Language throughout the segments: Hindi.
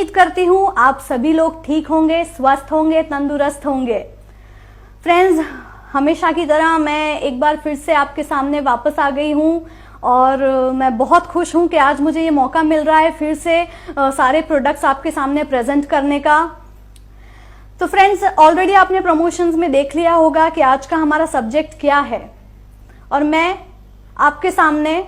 उम्मीद करती हूँ आप सभी लोग ठीक होंगे, स्वस्थ होंगे, तंदुरुस्त होंगे। फ्रेंड्स, हमेशा की तरह मैं एक बार फिर से आपके सामने वापस आ गई हूँ और मैं बहुत खुश हूँ कि आज मुझे ये मौका मिल रहा है फिर से सारे प्रोडक्ट्स आपके सामने प्रेजेंट करने का। तो फ्रेंड्स, ऑलरेडी आपने प्रमोशंस में देख लिया होगा कि आज का हमारा सब्जेक्ट क्या है और मैं आपके सामने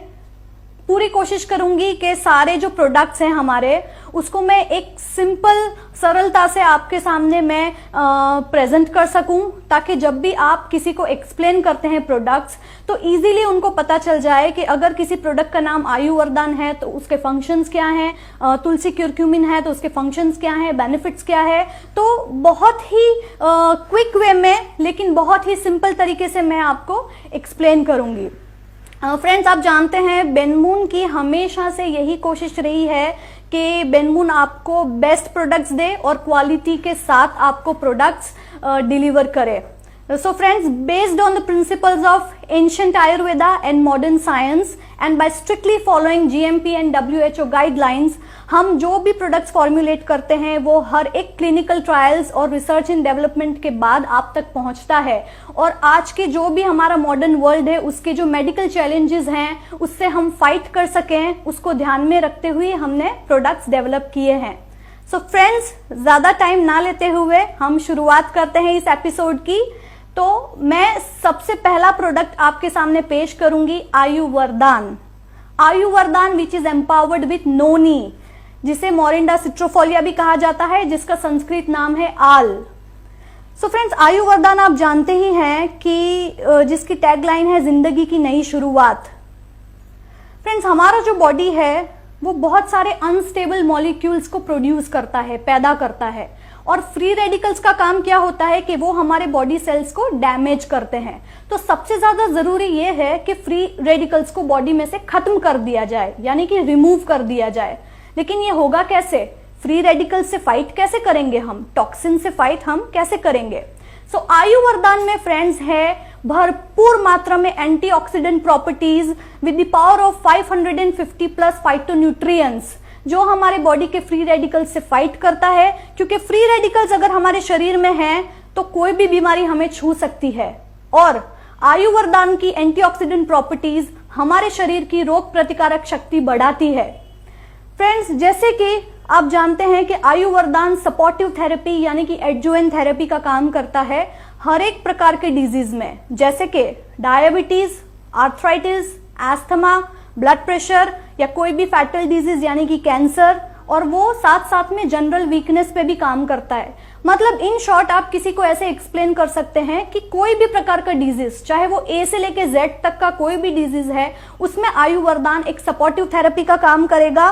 पूरी कोशिश करूंगी कि सारे जो प्रोडक्ट्स हैं हमारे उसको मैं एक सिंपल सरलता से आपके सामने मैं प्रेजेंट कर सकूं, ताकि जब भी आप किसी को एक्सप्लेन करते हैं प्रोडक्ट्स तो इजीली उनको पता चल जाए कि अगर किसी प्रोडक्ट का नाम आयुर्वर्धन है तो उसके फंक्शंस क्या हैं, तुलसी क्यूरक्यूमिन है तो उसके फंक्शंस क्या हैं, बेनिफिट्स क्या है। तो बहुत ही क्विक वे में लेकिन बहुत ही सिंपल तरीके से मैं आपको एक्सप्लेन करूंगी। फ्रेंड्स, आप जानते हैं बेनमून की हमेशा से यही कोशिश रही है कि बेनमून आपको बेस्ट प्रोडक्ट्स दे और क्वालिटी के साथ आपको प्रोडक्ट्स डिलीवर करे। So friends, based on the principles of ancient Ayurveda and modern science and by strictly following GMP and WHO guidelines, हम जो भी प्रोडक्ट्स फॉर्मुलेट करते हैं वो हर एक क्लिनिकल ट्रायल्स और रिसर्च इन डेवलपमेंट के बाद आप तक पहुंचता है। और आज के जो भी हमारा मॉडर्न वर्ल्ड है उसके जो मेडिकल चैलेंजेस हैं उससे हम फाइट कर सकें, उसको ध्यान में रखते हुए हमने प्रोडक्ट्स डेवलप किए हैं। सो फ्रेंड्स, ज्यादा टाइम ना लेते हुए हम शुरुआत करते हैं इस एपिसोड की। तो मैं सबसे पहला प्रोडक्ट आपके सामने पेश करूंगी Ayurvardhan. Ayurvardhan which is empowered with नोनी, जिसे मोरिंडा सिट्रोफोलिया भी कहा जाता है, जिसका संस्कृत नाम है आल। सो फ्रेंड्स, आयुर्वर्धन आप जानते ही हैं कि जिसकी टैगलाइन है जिंदगी की नई शुरुआत। फ्रेंड्स, हमारा जो बॉडी है वो बहुत सारे अनस्टेबल मॉलिक्यूल्स को प्रोड्यूस करता है, पैदा करता है। और फ्री रेडिकल्स का काम क्या होता है कि वो हमारे बॉडी सेल्स को डैमेज करते हैं। तो सबसे ज्यादा जरूरी ये है कि फ्री रेडिकल्स को बॉडी में से खत्म कर दिया जाए, यानी कि रिमूव कर दिया जाए। लेकिन ये होगा कैसे? फ्री रेडिकल्स से फाइट कैसे करेंगे हम? टॉक्सिन से फाइट हम कैसे करेंगे? सो आयुर्वर्धन में फ्रेंड्स है भरपूर मात्रा में antioxidant properties with the power of 550 plus phytonutrients, जो हमारे बॉडी के फ्री रेडिकल्स से फाइट करता है। क्योंकि फ्री रेडिकल्स अगर हमारे शरीर में हैं तो कोई भी बीमारी हमें छू सकती है। और आयुर्वर्धन की एंटीऑक्सीडेंट प्रॉपर्टीज हमारे शरीर की रोग प्रतिकारक शक्ति बढ़ाती है। फ्रेंड्स, जैसे कि आप जानते हैं कि आयुर्वर्धन सपोर्टिव थेरेपी यानी कि एडजुवेंट थेरेपी का काम करता है हर एक प्रकार के डिजीज में, जैसे कि diabetes, arthritis, asthma, blood pressure या कोई भी फैटल डिजीज यानी कि कैंसर, और वो साथ साथ में जनरल वीकनेस पे भी काम करता है। मतलब इन शॉर्ट आप किसी को ऐसे एक्सप्लेन कर सकते हैं कि कोई भी प्रकार का डिजीज, चाहे वो ए से लेके जेड तक का कोई भी डिजीज है, उसमें आयुर्वर्धन एक सपोर्टिव थेरेपी का काम करेगा।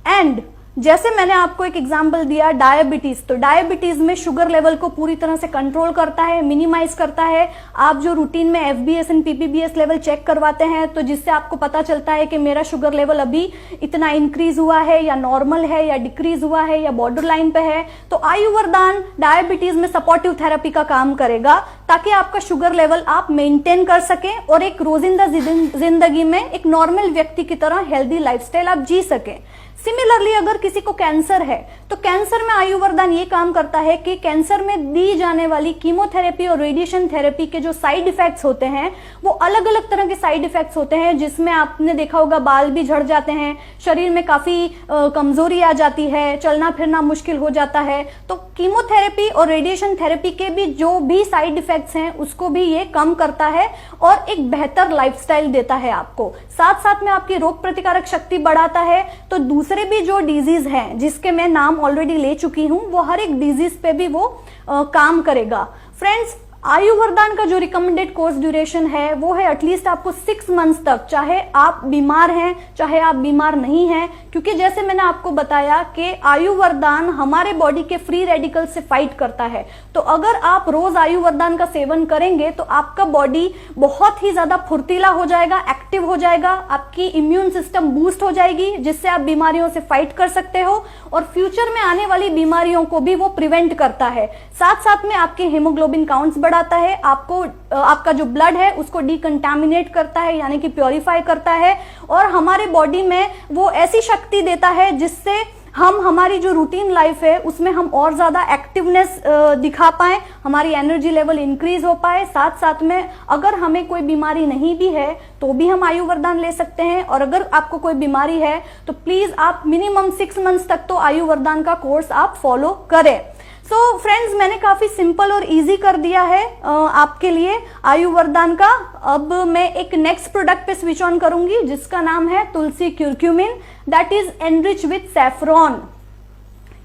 एंड जैसे मैंने आपको एक एग्जांपल दिया डायबिटीज, तो डायबिटीज में शुगर लेवल को पूरी तरह से कंट्रोल करता है, मिनिमाइज करता है। आप जो रूटीन में FBS and PPBS level check करवाते हैं तो जिससे आपको पता चलता है कि मेरा शुगर लेवल अभी इतना इंक्रीज हुआ है या नॉर्मल है या डिक्रीज हुआ है या बॉर्डर लाइन पे है, तो आयुर्वर्धन डायबिटीज में सपोर्टिव थेरेपी का काम करेगा ताकि आपका शुगर लेवल आप मेंटेन कर सकें और एक रोजिंदा जिंदगी में एक नॉर्मल व्यक्ति की तरह हेल्दी लाइफस्टाइल आप जी सकें। सिमिलरली अगर किसी को कैंसर है तो कैंसर में आयुर्वर्धन ये काम करता है कि कैंसर में दी जाने वाली कीमोथेरेपी और रेडिएशन थेरेपी के जो साइड इफेक्ट्स होते हैं वो अलग अलग तरह के साइड इफेक्ट्स होते हैं, जिसमें आपने देखा होगा बाल भी झड़ जाते हैं, शरीर में काफी कमजोरी आ जाती है, चलना फिरना मुश्किल हो जाता है। तो कीमोथेरेपी और रेडिएशन थेरेपी के भी जो भी साइड इफेक्ट्स हैं उसको भी ये कम करता है और एक बेहतर लाइफस्टाइल देता है आपको। साथ साथ में आपकी रोग प्रतिकारक शक्ति बढ़ाता है। तो दूसरे भी जो डिजीज हैं जिसके मैं नाम ऑलरेडी ले चुकी हूं, वो हर एक डिजीज पे भी वो काम करेगा। फ्रेंड्स, आयुर्वर्धन का जो रिकमेंडेड कोर्स ड्यूरेशन है वो है एटलीस्ट आपको 6 मंथ्स तक, चाहे आप बीमार हैं चाहे आप बीमार नहीं हैं, क्योंकि जैसे मैंने आपको बताया कि आयुर्वर्धन हमारे बॉडी के फ्री रेडिकल से फाइट करता है। तो अगर आप रोज आयुर्वर्धन का सेवन करेंगे तो आपका बॉडी बहुत ही ज्यादा फुर्तीला हो जाएगा, एक्टिव हो जाएगा, आपकी इम्यून सिस्टम बूस्ट हो जाएगी, जिससे आप बीमारियों से फाइट कर सकते हो और फ्यूचर में आने वाली बीमारियों को भी वो प्रिवेंट करता है। साथ साथ में आपके हीमोग्लोबिन काउंट्स बढ़ाता है, आपको आपका जो ब्लड है उसको डिकंटामिनेट करता है यानी कि प्योरीफाई करता है, और हमारे बॉडी में वो ऐसी शक्ति देता है जिससे हम हमारी जो रूटीन लाइफ है उसमें हम और ज्यादा एक्टिवनेस दिखा पाए, हमारी एनर्जी लेवल इंक्रीज हो पाए। साथ साथ में अगर हमें कोई बीमारी नहीं भी है तो भी हम आयु वरदान ले सकते हैं, और अगर आपको कोई बीमारी है तो प्लीज आप मिनिमम 6 मंथ्स तक तो आयु वरदान का कोर्स आप फॉलो करें। सो फ्रेंड्स, मैंने काफी सिंपल और इजी कर दिया है आपके लिए आयु वरदान का। अब मैं एक नेक्स्ट प्रोडक्ट पे स्विच ऑन करूंगी जिसका नाम है Tulsi curcumin, that is enrich with saffron.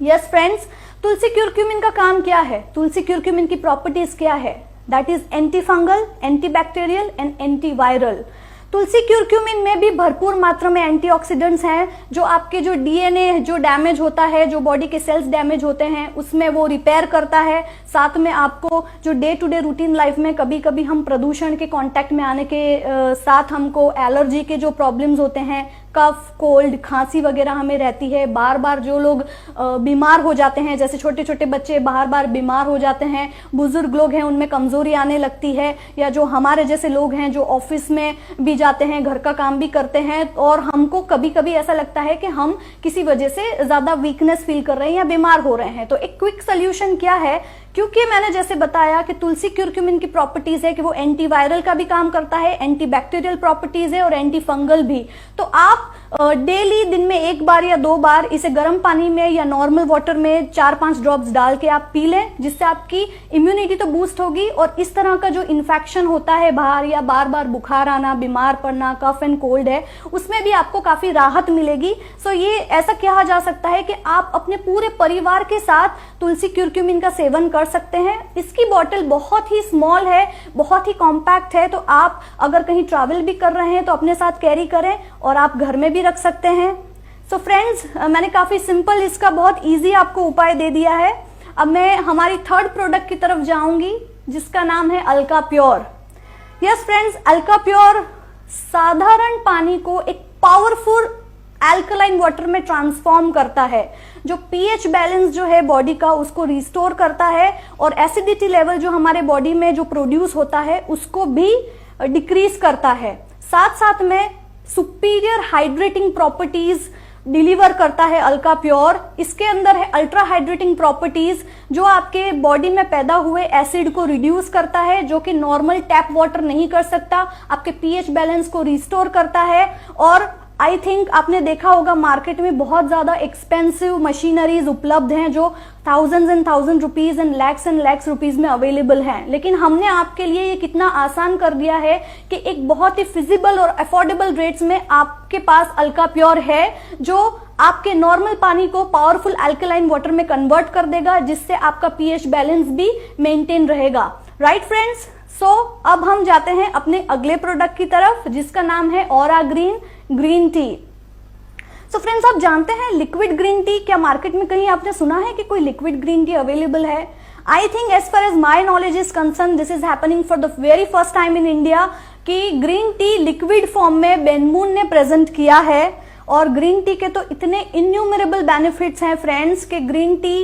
Yes friends, Tulsi curcumin का काम क्या है, तुलसी क्यूरक्यूमिन की प्रॉपर्टीज क्या है? That is anti fungal, anti bacterial and anti viral. तुलसी क्यूरक्यूमिन में भी भरपूर मात्रा में एंटीऑक्सीडेंट्स हैं जो आपके जो डीएनए जो डैमेज होता है, जो बॉडी के सेल्स डैमेज होते हैं उसमें वो रिपेयर करता है। साथ में आपको जो day to day routine life में कभी कभी हम प्रदूषण के कांटेक्ट में आने के साथ हमको एलर्जी के जो प्रॉब्लम्स होते हैं, कफ, कोल्ड, खांसी वगैरह हमें रहती है। बार बार जो लोग बीमार हो जाते हैं, जैसे छोटे छोटे बच्चे बार बार बीमार हो जाते हैं, बुजुर्ग लोग हैं उनमें कमजोरी आने लगती है, या जो हमारे जैसे लोग हैं जो ऑफिस में भी जाते हैं, घर का काम भी करते हैं, और हमको कभी कभी ऐसा लगता है कि हम किसी वजह से ज्यादा वीकनेस फील कर रहे हैं या बीमार हो रहे हैं। तो एक क्विक सोल्यूशन क्या है, क्योंकि मैंने जैसे बताया कि तुलसी क्यूरक्यूमिन की प्रॉपर्टीज है कि वो एंटीवायरल का भी काम करता है, एंटी बैक्टीरियल प्रॉपर्टीज है और एंटी फंगल भी। तो आप डेली दिन में 1 बार या 2 बार इसे गर्म पानी में या नॉर्मल वाटर में 4-5 ड्रॉप्स डाल के आप पी लें, जिससे आपकी इम्यूनिटी तो बूस्ट होगी और इस तरह का जो इन्फेक्शन होता है बाहर या बार बार बुखार आना, बीमार पड़ना, कफ एंड कोल्ड है, उसमें भी आपको काफी राहत मिलेगी। सो ये ऐसा कहा जा सकता है कि आप अपने पूरे परिवार के साथ तुलसी क्यूरक्यूमिन का सेवन कर सकते हैं। इसकी बॉटल बहुत ही स्मॉल है, बहुत ही कॉम्पैक्ट है, तो आप अगर कहीं ट्रैवल भी कर रहे हैं तो अपने साथ कैरी करें और आप घर में भी रख सकते हैं। सो फ्रेंड्स, मैंने काफी सिंपल इसका बहुत इजी आपको उपाय दे दिया है। अब मैं हमारी थर्ड प्रोडक्ट की तरफ जाऊंगी जिसका नाम है Alka pure. Yes friends, Alka pure साधारण पानी को एक पावरफुल अल्कलाइन वाटर में ट्रांसफॉर्म करता है, जो पीएच बैलेंस जो है बॉडी का उसको रिस्टोर करता है, और एसिडिटी लेवल जो हमारे बॉडी में जो प्रोड्यूस होता है उसको भी डिक्रीज करता है। साथ साथ में सुपीरियर हाइड्रेटिंग प्रॉपर्टीज डिलीवर करता है अल्का प्योर। इसके अंदर है अल्ट्रा हाइड्रेटिंग प्रॉपर्टीज जो आपके बॉडी में पैदा हुए एसिड को रिड्यूस करता है, जो कि नॉर्मल टैप वाटर नहीं कर सकता। आपके पीएच बैलेंस को रिस्टोर करता है। और आई थिंक आपने देखा होगा मार्केट में बहुत ज्यादा एक्सपेंसिव मशीनरीज उपलब्ध हैं जो thousands and thousand rupees and lakhs rupees में अवेलेबल हैं, लेकिन हमने आपके लिए ये कितना आसान कर दिया है कि एक बहुत ही फिजिबल और अफोर्डेबल रेट्स में आपके पास अल्का प्योर है, जो आपके नॉर्मल पानी को पावरफुल अल्कलाइन वाटर में कन्वर्ट कर देगा, जिससे आपका पीएच बैलेंस भी मेंटेन रहेगा। राइट फ्रेंड्स, सो अब हम जाते हैं अपने अगले प्रोडक्ट की तरफ जिसका नाम है aura green tea. So friends, आप जानते हैं लिक्विड ग्रीन टी, क्या मार्केट में कहीं आपने सुना है कि कोई लिक्विड ग्रीन टी अवेलेबल है? I think as far as my knowledge is concern this is happening for the very first time in India कि ग्रीन टी लिक्विड फॉर्म में बेनमून ने प्रेजेंट किया है। और ग्रीन टी के तो इतने इन्यूमरेबल बेनिफिट्स हैं फ्रेंड्स कि ग्रीन टी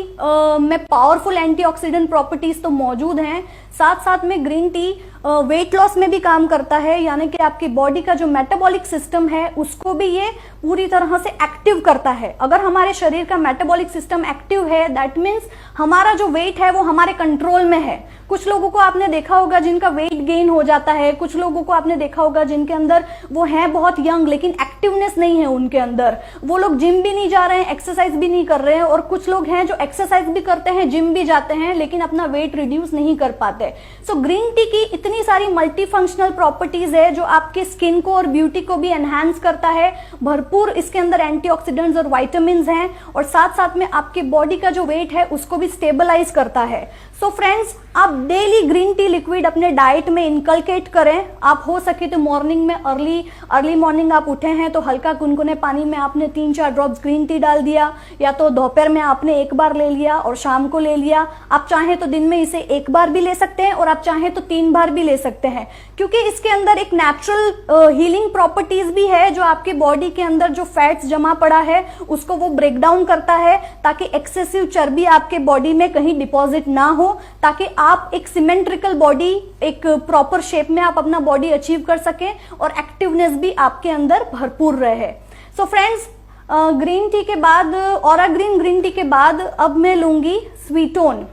में पावरफुल एंटीऑक्सीडेंट प्रॉपर्टीज तो मौजूद हैं। साथ साथ में ग्रीन टी वेट लॉस में भी काम करता है, यानी कि आपकी बॉडी का जो मेटाबॉलिक सिस्टम है उसको भी ये पूरी तरह से एक्टिव करता है। अगर हमारे शरीर का मेटाबॉलिक सिस्टम एक्टिव है, दैट मीन्स हमारा जो वेट है वो हमारे कंट्रोल में है। कुछ लोगों को आपने देखा होगा जिनका वेट गेन हो जाता है, कुछ लोगों को आपने देखा होगा जिनके अंदर वो हैं बहुत यंग लेकिन एक्टिवनेस नहीं है उनके अंदर, वो लोग जिम भी नहीं जा रहे हैं, एक्सरसाइज भी नहीं कर रहे हैं। और कुछ लोग हैं जो एक्सरसाइज भी करते हैं, जिम भी जाते हैं, लेकिन अपना वेट रिड्यूस नहीं कर पाते। सो ग्रीन टी की इतनी सारी मल्टी फंक्शनल प्रॉपर्टीज है जो आपके स्किन को और ब्यूटी को भी एनहांस करता है। भरपूर इसके अंदर एंटीऑक्सीडेंट्स और विटामिन्स हैं, और साथ साथ में आपके बॉडी का जो वेट है उसको भी स्टेबलाइज करता है। सो फ्रेंड्स, आप डेली ग्रीन टी लिक्विड अपने डाइट में इनकलकेट करें। आप हो सके तो मॉर्निंग में अर्ली मॉर्निंग आप उठे हैं तो हल्का गुनगुने पानी में आपने 3-4 ड्रॉप्स ग्रीन टी डाल दिया, या तो दोपहर में आपने 1 बार ले लिया और शाम को ले लिया। आप चाहें तो दिन में इसे 1 बार भी ले सकते हैं और आप चाहें तो 3 बार भी ले सकते हैं, क्योंकि इसके अंदर एक नेचुरल हीलिंग प्रॉपर्टीज भी है जो आपके बॉडी के अंदर जो फैट्स जमा पड़ा है उसको वो ब्रेक डाउन करता है, ताकि एक्सेसिव चर्बी आपके बॉडी में कहीं डिपॉजिट ना हो, ताकि आप एक सिमेट्रिकल बॉडी, एक प्रॉपर शेप में आप अपना बॉडी अचीव कर सकें और एक्टिवनेस भी आपके अंदर भरपूर रहे। सो फ्रेंड्स, ग्रीन टी के बाद, ऑरा ग्रीन टी के बाद अब मैं लूंगी स्वीटोन।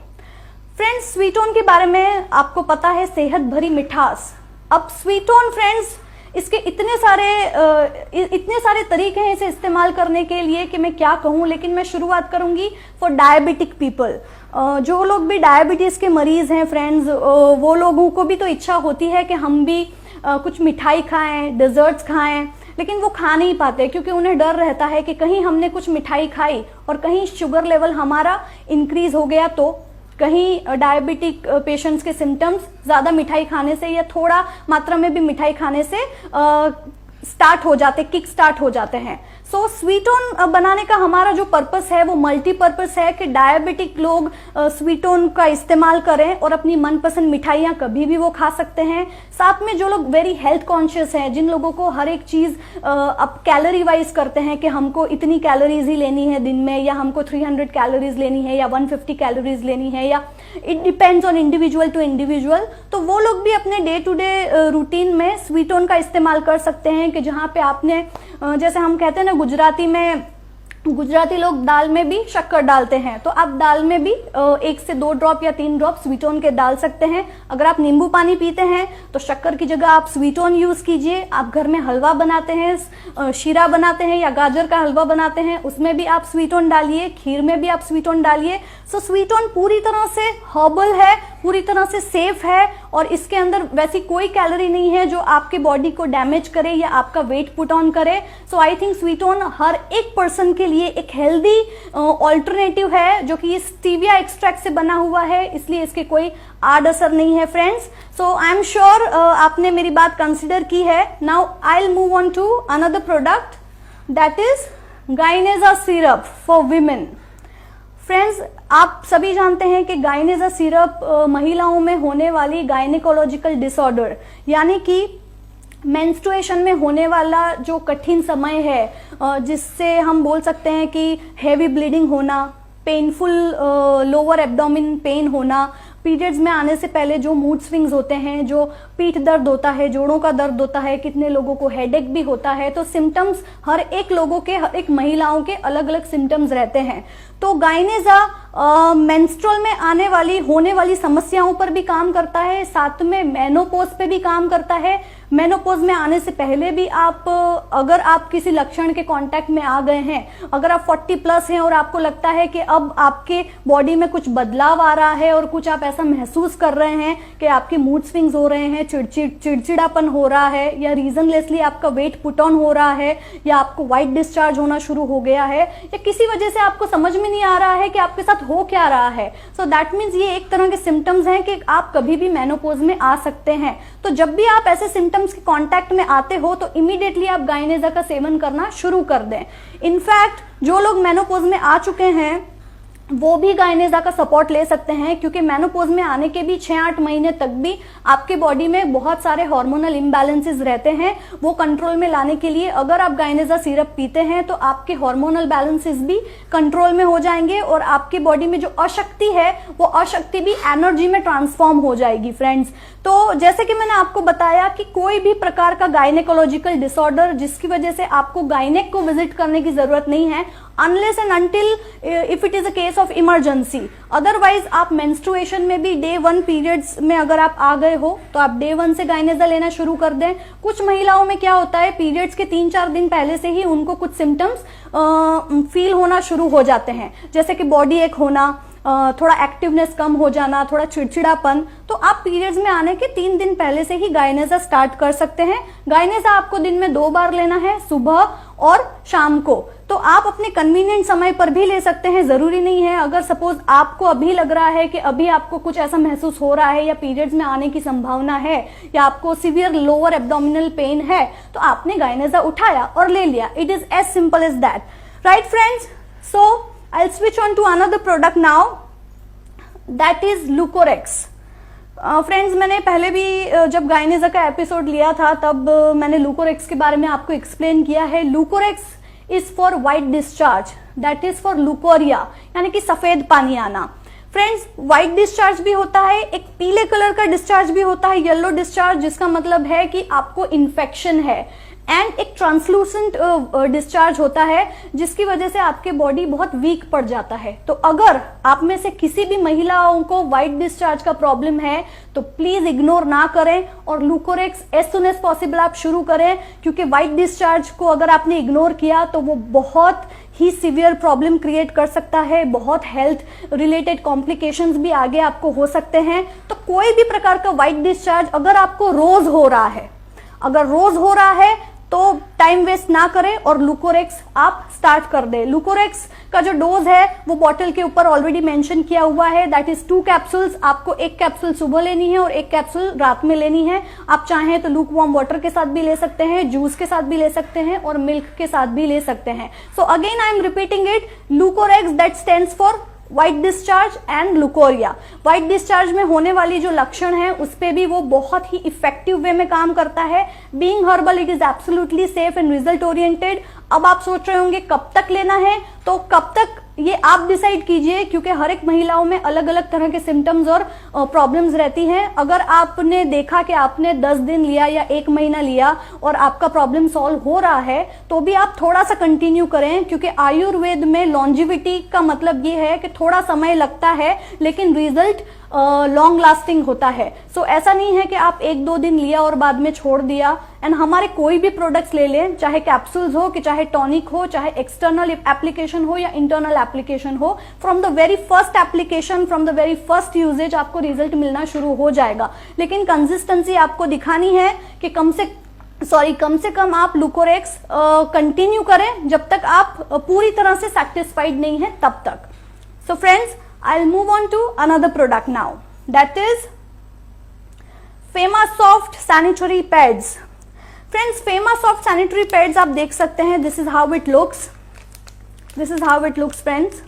फ्रेंड्स, स्वीटोन के बारे में आपको पता है, सेहत भरी मिठास। अब स्वीटोन फ्रेंड्स, इसके इतने सारे तरीके हैं इसे इस्तेमाल करने के लिए कि मैं क्या कहूँ, लेकिन मैं शुरुआत करूंगी फॉर डायबिटिक पीपल। जो लोग भी डायबिटीज के मरीज हैं फ्रेंड्स, वो लोगों को भी तो इच्छा होती है कि हम भी कुछ मिठाई खाएं, डेजर्ट्स खाएं, लेकिन वो खा नहीं पाते क्योंकि उन्हें डर रहता है कि कहीं हमने कुछ मिठाई खाई और कहीं शुगर लेवल हमारा इंक्रीज हो गया, तो कहीं डायबिटिक पेशेंट्स के सिम्टम्स ज्यादा मिठाई खाने से या थोड़ा मात्रा में भी मिठाई खाने से किक स्टार्ट हो जाते हैं। सो स्वीटोन बनाने का हमारा जो पर्पस है वो मल्टीपर्पस है कि डायबिटिक लोग स्वीटोन का इस्तेमाल करें और अपनी मनपसंद मिठाइयां कभी भी वो खा सकते हैं। साथ में जो लोग वेरी हेल्थ कॉन्शियस हैं, जिन लोगों को हर एक चीज अब कैलोरी वाइज करते हैं कि हमको इतनी कैलोरीज ही लेनी है दिन में, या हमको 300 कैलोरीज लेनी है, या 150 कैलोरीज लेनी है, या it depends on individual to individual, तो वो लोग भी अपने डे टू डे रूटीन में स्वीटोन का इस्तेमाल कर सकते हैं। कि जहां पे आपने, जैसे हम कहते हैं ना गुजराती में, गुजराती लोग दाल में भी शक्कर डालते हैं, तो आप दाल में भी 1 से 2 ड्रॉप या 3 ड्रॉप स्वीटोन के डाल सकते हैं। अगर आप नींबू पानी पीते हैं तो शक्कर की जगह आप स्वीटोन यूज कीजिए। आप घर में हलवा बनाते हैं, शीरा बनाते हैं या गाजर का हलवा बनाते हैं, उसमें भी आप स्वीटोन डालिए, खीर में भी आप स्वीटोन डालिए। सो स्वीटोन पूरी तरह से हर्बल है, पूरी तरह से सेफ है, और इसके अंदर वैसी कोई कैलोरी नहीं है जो आपके बॉडी को डैमेज करे या आपका वेट पुट ऑन करे। सो आई थिंक स्वीटोन हर एक पर्सन के लिए एक हेल्दी ऑल्टरनेटिव है, जो कि स्टीविया एक्सट्रैक्ट से बना हुआ है, इसलिए इसके कोई आड असर नहीं है friends. So I am sure आपने मेरी बात कंसिडर की है। Now I will move on to another product, that is गाइनेजा सिरप फॉर विमेन। फ्रेंड्स, आप सभी जानते हैं कि गाइनेजा सिरप महिलाओं में होने वाली गायनेकोलॉजिकल डिसऑर्डर, यानी कि मेंस्ट्रुएशन में होने वाला जो कठिन समय है, जिससे हम बोल सकते हैं कि हेवी ब्लीडिंग होना, पेनफुल लोअर एब्डोमिन पेन होना, पीरियड्स में आने से पहले जो मूड स्विंग्स होते हैं, जो पीठ दर्द होता है, जोड़ों का दर्द होता है, कितने लोगों को हेडेक भी होता है। तो सिम्टम्स हर एक लोगों के, हर एक महिलाओं के अलग अलग सिम्टम्स रहते हैं। तो गाइनेजा मेंस्ट्रुअल में आने वाली, होने वाली समस्याओं पर भी काम करता है, साथ में मेनोपॉज पे भी काम करता है। मेनोपॉज में आने से पहले भी आप, अगर आप किसी लक्षण के कांटेक्ट में आ गए हैं, अगर आप 40+ हैं और आपको लगता है कि अब आपके बॉडी में कुछ बदलाव आ रहा है और कुछ आप ऐसा महसूस कर रहे हैं कि आपके मूड स्विंग्स हो रहे हैं, चिड़चिड़ापन हो रहा है, या रीजनलेसली आपका वेट पुट ऑन हो रहा है, या आपको व्हाइट डिस्चार्ज होना शुरू हो गया है, या किसी वजह से आपको समझ में नहीं आ रहा है कि आपके साथ हो क्या रहा है, सो दैट मीन्स ये एक तरह के सिम्टम्स हैं कि आप कभी भी मेनोपॉज में आ सकते हैं। तो जब भी आप ऐसे सिम्टम्स के कांटेक्ट में आते हो तो इमीडिएटली आप गाइनेजा का सेवन करना शुरू कर दें। इनफैक्ट जो लोग मेनोपॉज में आ चुके हैं वो भी गाइनेजा का सपोर्ट ले सकते हैं, क्योंकि मेनोपॉज में आने के भी 6-8 महीने तक भी आपके बॉडी में बहुत सारे हार्मोनल इम्बैलेंसेस रहते हैं। वो कंट्रोल में लाने के लिए अगर आप गाइनेजा सिरप पीते हैं तो आपके हार्मोनल बैलेंसेस भी कंट्रोल में हो जाएंगे, और आपकी बॉडी में जो अशक्ति है वो अशक्ति भी एनर्जी में ट्रांसफॉर्म हो जाएगी फ्रेंड्स। तो जैसे कि मैंने आपको बताया कि कोई भी प्रकार का गायनेकोलॉजिकल डिसऑर्डर जिसकी वजह से आपको गायनेक को विजिट करने की जरूरत नहीं है, unless and until if it is a case of emergency. Otherwise आप मेंस्ट्रुएशन में भी डे 1 पीरियड्स में अगर आप आ गए हो तो आप डे 1 से गाइनेजा लेना शुरू कर दें। कुछ महिलाओं में क्या होता है, पीरियड्स के 3-4 दिन पहले से ही उनको कुछ सिम्टम्स फील होना शुरू हो जाते हैं, जैसे कि बॉडी एक होना, थोड़ा एक्टिवनेस कम हो जाना, थोड़ा चिड़चिड़ापन। तो आप पीरियड्स में आने के 3 दिन पहले से ही गाइनेजा स्टार्ट कर सकते हैं। गाइनेजा आपको दिन में 2 बार लेना है, सुबह और शाम को। तो आप अपने कन्वीनियंट समय पर भी ले सकते हैं, जरूरी नहीं है। अगर सपोज आपको अभी लग रहा है कि अभी आपको कुछ ऐसा महसूस हो रहा है या पीरियड्स में आने की संभावना है या आपको सीवियर लोअर एब्डोमिनल पेन है, तो आपने गाइनेजा उठाया और ले लिया। It is as simple as that, right friends. So I'll switch on to another product now, that is Leucorex. Friends, मैंने पहले भी जब गाइनेजा का एपिसोड लिया था तब मैंने Leucorex के बारे में आपको एक्सप्लेन किया है। Leucorex is for white discharge, that is for leucorrhoea, यानी कि सफेद पानी आना। फ्रेंड्स, व्हाइट डिस्चार्ज भी होता है, एक पीले कलर का डिस्चार्ज भी होता है, येलो डिस्चार्ज, जिसका मतलब है कि आपको इन्फेक्शन है। एंड एक ट्रांसलूसेंट डिस्चार्ज होता है जिसकी वजह से आपके बॉडी बहुत वीक पड़ जाता है। तो अगर आप में से किसी भी महिलाओं को व्हाइट डिस्चार्ज का प्रॉब्लम है तो प्लीज इग्नोर ना करें और लुकोरेक्स एज सुन एज पॉसिबल आप शुरू करें, क्योंकि व्हाइट डिस्चार्ज को अगर आपने इग्नोर किया तो वो बहुत ही सीवियर प्रॉब्लम क्रिएट कर सकता है, बहुत हेल्थ रिलेटेड कॉम्प्लिकेशंस भी आगे आपको हो सकते हैं। तो कोई भी प्रकार का व्हाइट डिस्चार्ज अगर आपको रोज हो रहा है, अगर रोज हो रहा है तो टाइम वेस्ट ना करें और लुकोरेक्स आप स्टार्ट कर दें। लुकोरेक्स का जो डोज है वो बॉटल के ऊपर ऑलरेडी मेंशन किया हुआ है, दैट इज 2 कैप्सूल्स। आपको 1 कैप्सूल सुबह लेनी है और 1 कैप्सूल रात में लेनी है। आप चाहें तो लूक वार्म वाटर के साथ भी ले सकते हैं, जूस के साथ भी ले सकते हैं और मिल्क के साथ भी ले सकते हैं। So again I am repeating it, Leucorex that stands for white discharge and leucorrhoea. White discharge में होने वाली जो लक्षण है उस पे भी वो बहुत ही इफेक्टिव वे में काम करता है। Being herbal it is absolutely safe and result oriented. अब आप सोच रहे होंगे कब तक लेना है, तो कब तक ये आप डिसाइड कीजिए, क्योंकि हर एक महिलाओं में अलग अलग तरह के सिम्टम्स और प्रॉब्लम्स रहती हैं। अगर आपने देखा कि आपने 10 दिन लिया या 1 महीना लिया और आपका प्रॉब्लम सॉल्व हो रहा है तो भी आप थोड़ा सा कंटिन्यू करें, क्योंकि आयुर्वेद में लॉन्जिविटी का मतलब ये है कि थोड़ा समय लगता है लेकिन रिजल्ट लॉन्ग लास्टिंग होता है। सो ऐसा नहीं है कि आप 1-2 दिन लिया और बाद में छोड़ दिया। एंड हमारे कोई भी प्रोडक्ट्स ले लें, चाहे कैप्सूल्स हो कि चाहे टॉनिक हो, चाहे एक्सटर्नल एप्लीकेशन हो या इंटरनल एप्लीकेशन हो, from the very first application, from the very first usages आपको रिजल्ट मिलना शुरू हो जाएगा। लेकिन कंसिस्टेंसी आपको दिखानी है कि कम से कम आप लुकोरेक्स कंटिन्यू करें जब तक आप पूरी तरह से सेटिस्फाइड नहीं है तब तक। So friends, I'll move on to another product now, that is FemaSoft sanitary pads. Friends, FemaSoft sanitary pads आप देख सकते हैं, this is how it looks. This is how it looks friends.